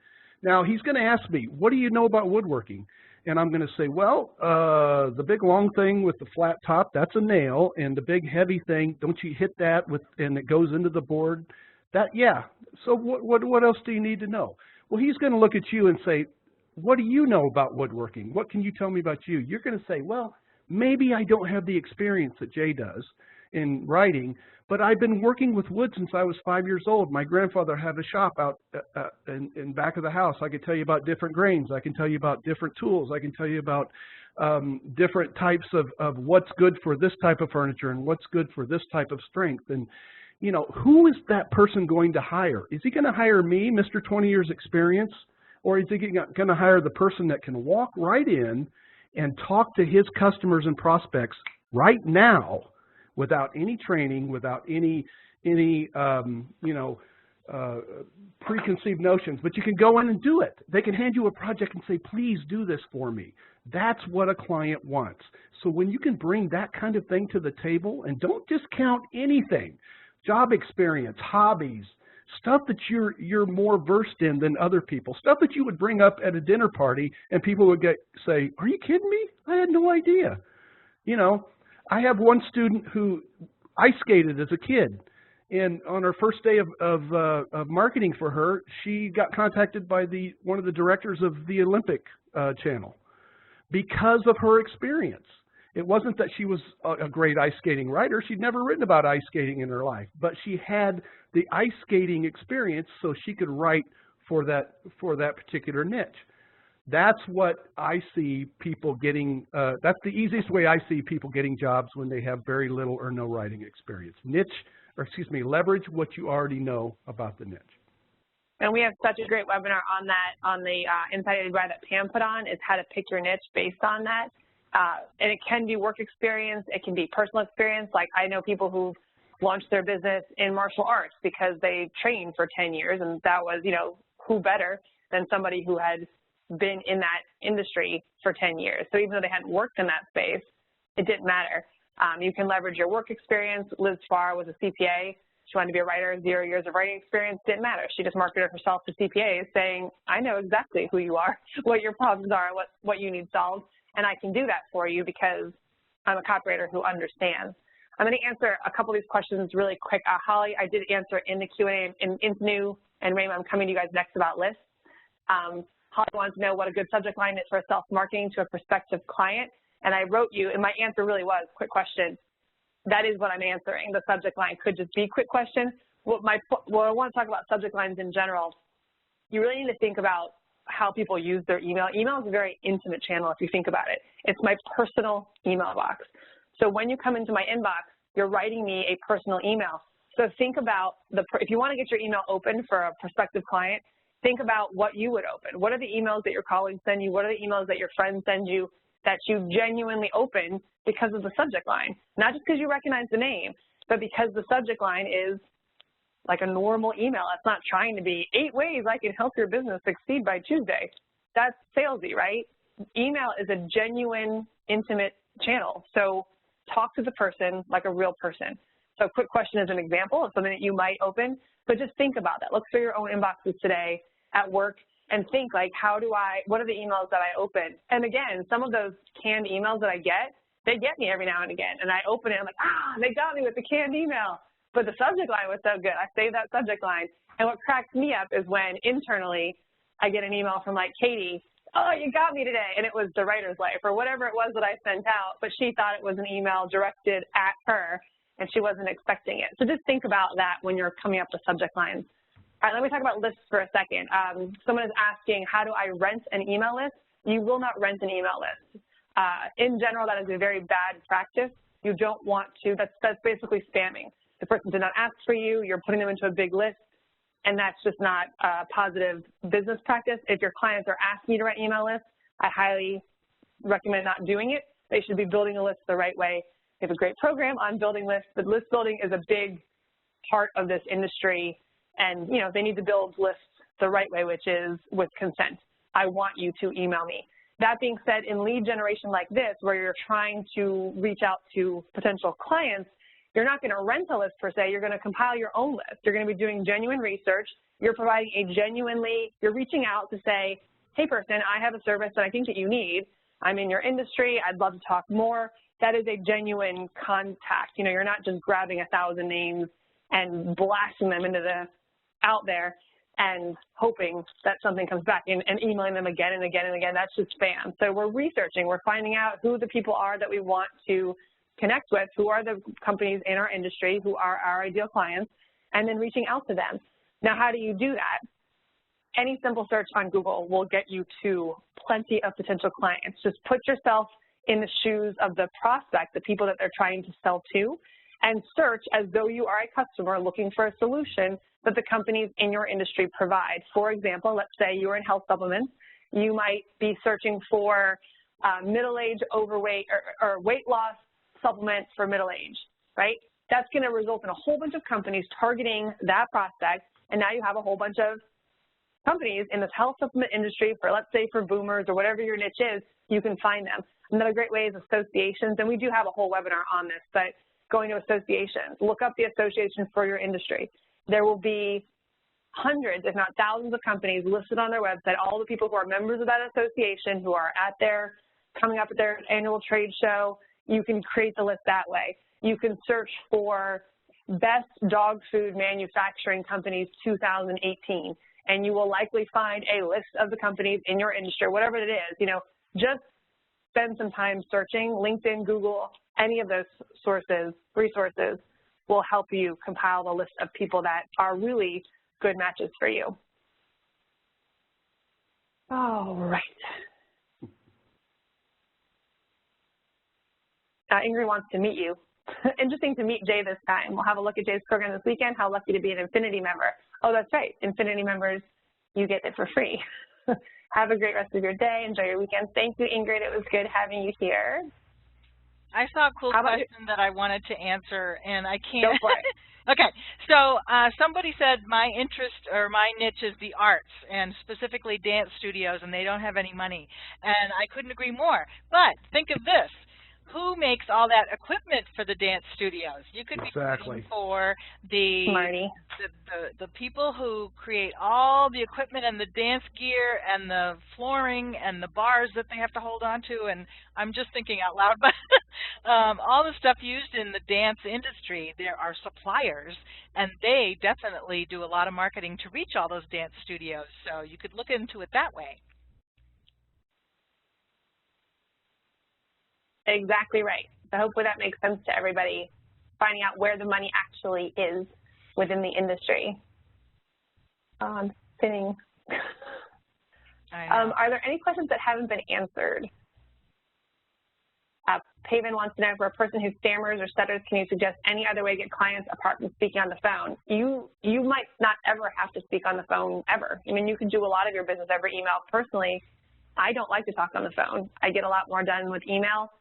Now, he's going to ask me, what do you know about woodworking? And I'm going to say, well, the big long thing with the flat top, that's a nail, and the big heavy thing, don't you hit that and it goes into the board? That, yeah. So what else do you need to know? Well, he's going to look at you and say, what do you know about woodworking? What can you tell me about you? You're going to say, well, maybe I don't have the experience that Jay does in writing, but I've been working with wood since I was 5 years old. My grandfather had a shop out in back of the house. I could tell you about different grains. I can tell you about different tools. I can tell you about different types of what's good for this type of furniture and what's good for this type of strength. And, you know, who is that person going to hire? Is he going to hire me, Mr. 20 years experience, or is he going to hire the person that can walk right in and talk to his customers and prospects right now, without any training, without any preconceived notions, but you can go in and do it. They can hand you a project and say, please do this for me. That's what a client wants. So when you can bring that kind of thing to the table, and don't discount anything, job experience, hobbies, stuff that you're more versed in than other people, stuff that you would bring up at a dinner party and people would say, are you kidding me? I had no idea. You know, I have one student who ice skated as a kid, and on her first day of marketing for her, she got contacted by one of the directors of the Olympic channel because of her experience. It wasn't that she was a great ice skating writer. She'd never written about ice skating in her life, but she had the ice skating experience, so she could write for that particular niche. That's what I see people getting, that's the easiest way I see people getting jobs when they have very little or no writing experience. Leverage what you already know about the niche. And we have such a great webinar on that, on the Inside AWAI that Pam put on, is how to pick your niche based on that. And it can be work experience, it can be personal experience. Like I know people who've launched their business in martial arts because they trained for 10 years, and that was, you know, who better than somebody who had been in that industry for 10 years. So even though they hadn't worked in that space, it didn't matter. You can leverage your work experience. Liz Farr was a CPA. She wanted to be a writer, 0 years of writing experience, didn't matter. She just marketed herself to CPAs saying, I know exactly who you are, what your problems are, what you need solved, and I can do that for you because I'm a copywriter who understands. I'm going to answer a couple of these questions really quick. Holly, I did answer in the Q&A, and Intanu and Raymond, I'm coming to you guys next about lists. Holly wants to know what a good subject line is for self-marketing to a prospective client. And I wrote you, and my answer really was, quick question. That is what I'm answering. The subject line could just be quick question. What I want to talk about subject lines in general, you really need to think about how people use their email. Email is a very intimate channel if you think about it. It's my personal email box. So when you come into my inbox, you're writing me a personal email. So think about, if you want to get your email open for a prospective client, think about what you would open. What are the emails that your colleagues send you? What are the emails that your friends send you that you genuinely open because of the subject line? Not just because you recognize the name, but because the subject line is like a normal email. It's not trying to be 8 ways I can help your business succeed by Tuesday. That's salesy, right? Email is a genuine, intimate channel. So talk to the person like a real person. So a quick question is an example of something that you might open, but just think about that. Look through your own inboxes today at work and think like, what are the emails that I open? And again, some of those canned emails that I get, they get me every now and again. And I open it, I'm like, they got me with the canned email. But the subject line was so good, I saved that subject line. And what cracks me up is when internally I get an email from like Katie, oh, you got me today. And it was the writer's life or whatever it was that I sent out, but she thought it was an email directed at her and she wasn't expecting it. So just think about that when you're coming up with subject lines. All right, let me talk about lists for a second. Someone is asking, how do I rent an email list? You will not rent an email list. In general, that is a very bad practice. You don't want to, that's basically spamming. The person did not ask for you, you're putting them into a big list, and that's just not a positive business practice. If your clients are asking you to rent email lists, I highly recommend not doing it. They should be building a list the right way. They have a great program on building lists, but list building is a big part of this industry. And, you know, they need to build lists the right way, which is with consent. I want you to email me. That being said, in lead generation like this, where you're trying to reach out to potential clients, you're not going to rent a list per se. You're going to compile your own list. You're going to be doing genuine research. You're providing you're reaching out to say, hey, person, I have a service that I think that you need. I'm in your industry. I'd love to talk more. That is a genuine contact. You know, you're not just grabbing 1,000 names and blasting them out there and hoping that something comes back and emailing them again and again and again. That's just spam. So we're researching. We're finding out who the people are that we want to connect with, who are the companies in our industry, who are our ideal clients, and then reaching out to them. Now, how do you do that? Any simple search on Google will get you to plenty of potential clients. Just put yourself in the shoes of the prospect, the people that they're trying to sell to, and search as though you are a customer looking for a solution that the companies in your industry provide. For example, let's say you're in health supplements. You might be searching for middle-age, overweight, or weight loss supplements for middle age, right? That's going to result in a whole bunch of companies targeting that prospect, and now you have a whole bunch of companies in this health supplement industry for, let's say, for boomers or whatever your niche is, you can find them. Another great way is associations, and we do have a whole webinar on this, but going to associations, look up the association for your industry. There will be hundreds, if not thousands of companies listed on their website, all the people who are members of that association, who are coming up at their annual trade show. You can create the list that way. You can search for best dog food manufacturing companies 2018, and you will likely find a list of the companies in your industry, whatever it is. You know, just spend some time searching. LinkedIn, Google, any of those resources will help you compile the list of people that are really good matches for you. All right. Ingrid wants to meet you. Interesting to meet Jay this time. We'll have a look at Jay's program this weekend. How lucky to be an Infinity member. Oh, that's right. Infinity members, you get it for free. Have a great rest of your day. Enjoy your weekend. Thank you, Ingrid. It was good having you here. I saw a cool How about question that I wanted to answer, and I Go can't. for it. Okay, so somebody said my interest or my niche is the arts, and specifically dance studios, and they don't have any money. And I couldn't agree more. But think of this. Who makes all that equipment for the dance studios? You could be paying for the people who create all the equipment and the dance gear and the flooring and the bars that they have to hold on to. And I'm just thinking out loud, but all the stuff used in the dance industry, there are suppliers, and they definitely do a lot of marketing to reach all those dance studios. So you could look into it that way. Exactly right. So hopefully that makes sense to everybody, finding out where the money actually is within the industry. Spinning. Are there any questions that haven't been answered? Pavan wants to know, for a person who stammers or stutters, can you suggest any other way to get clients apart from speaking on the phone? You might not ever have to speak on the phone ever. I mean, you can do a lot of your business over email. Personally, I don't like to talk on the phone. I get a lot more done with email.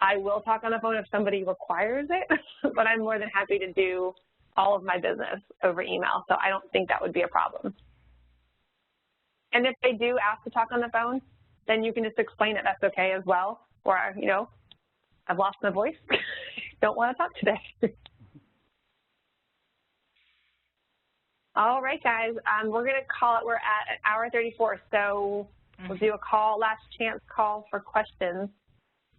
I will talk on the phone if somebody requires it, but I'm more than happy to do all of my business over email, so I don't think that would be a problem. And if they do ask to talk on the phone, then you can just explain it. That's okay as well. Or, you know, I've lost my voice. Don't want to talk today. All right, guys. We're going to call it. We're at an hour 34, so we'll do a last chance call for questions.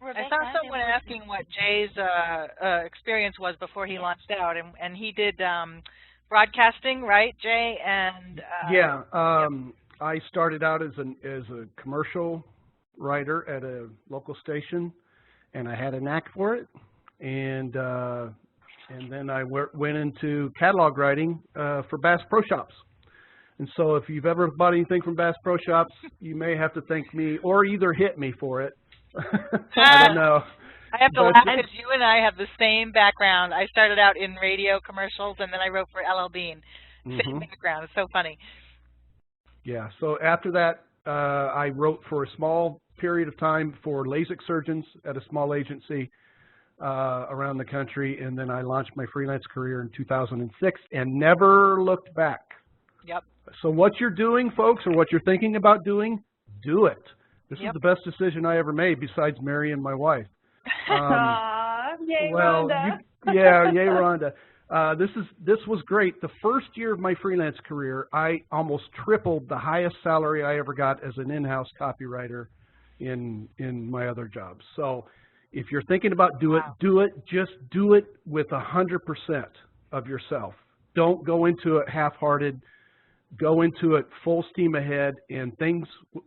I saw someone asking what Jay's experience was before he launched out, and he did broadcasting, right, Jay? And yeah, I started out as a commercial writer at a local station, and I had a knack for it, and then I went into catalog writing for Bass Pro Shops. And so if you've ever bought anything from Bass Pro Shops, you may have to thank me or either hit me for it. I don't know. I have to laugh because you and I have the same background. I started out in radio commercials, and then I wrote for LL Bean. Same background. It's so funny. Yeah. So after that, I wrote for a small period of time for LASIK surgeons at a small agency around the country, and then I launched my freelance career in 2006 and never looked back. Yep. So what you're doing, folks, or what you're thinking about doing, do it. This is the best decision I ever made, besides marrying my wife. Yay, well, Rhonda. Yay, Rhonda. This was great. The first year of my freelance career, I almost tripled the highest salary I ever got as an in-house copywriter in my other jobs. So if you're thinking about do it. Just do it with 100% of yourself. Don't go into it half-hearted. Go into it full steam ahead, and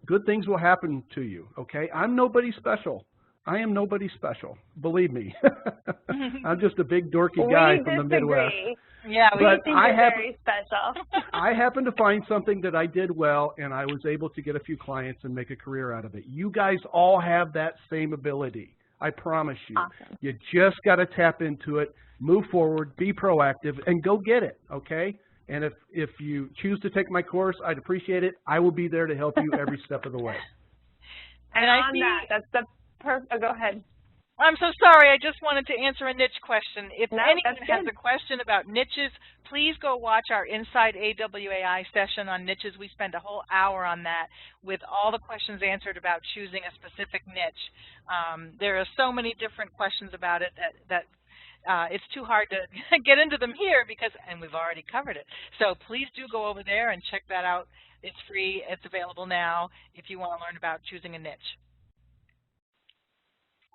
good things will happen to you, okay? I'm nobody special. I am nobody special. Believe me. I'm just a big dorky guy from the Midwest. Yeah, we but think you're very special. I happened to find something that I did well, and I was able to get a few clients and make a career out of it. You guys all have that same ability. I promise you. Awesome. You just got to tap into it, move forward, be proactive, and go get it, okay? And if you choose to take my course, I'd appreciate it. I will be there to help you every step of the way. And on that's the perfect. Oh, go ahead. I'm so sorry. I just wanted to answer a niche question. If anyone has a question about niches, please go watch our Inside AWAI session on niches. We spend a whole hour on that with all the questions answered about choosing a specific niche. There are so many different questions about it that it's too hard to get into them here and we've already covered it. So please do go over there and check that out. It's free. It's available now if you want to learn about choosing a niche.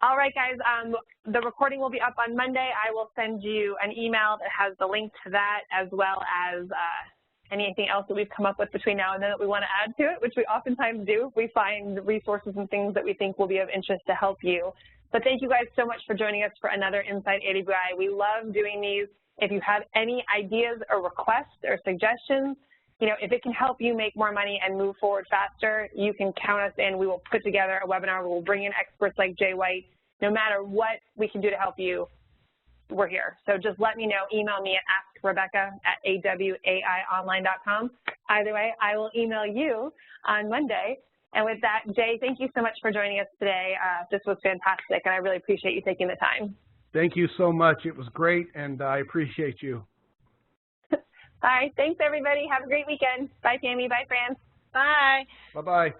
All right, guys. The recording will be up on Monday. I will send you an email that has the link to that, as well as anything else that we've come up with between now and then that we want to add to it, which we oftentimes do if we find resources and things that we think will be of interest to help you. But thank you guys so much for joining us for another Inside AWAI. We love doing these. If you have any ideas or requests or suggestions, if it can help you make more money and move forward faster, you can count us in. We will put together a webinar where we'll bring in experts like Jay White. No matter what we can do to help you, we're here. So just let me know. Email me at askrebecca@awaionline.com. Either way, I will email you on Monday And with that, Jay, thank you so much for joining us today. This was fantastic, and I really appreciate you taking the time. Thank you so much. It was great, and I appreciate you. All right. Thanks, everybody. Have a great weekend. Bye, Tammy. Bye, Fran. Bye. Bye-bye.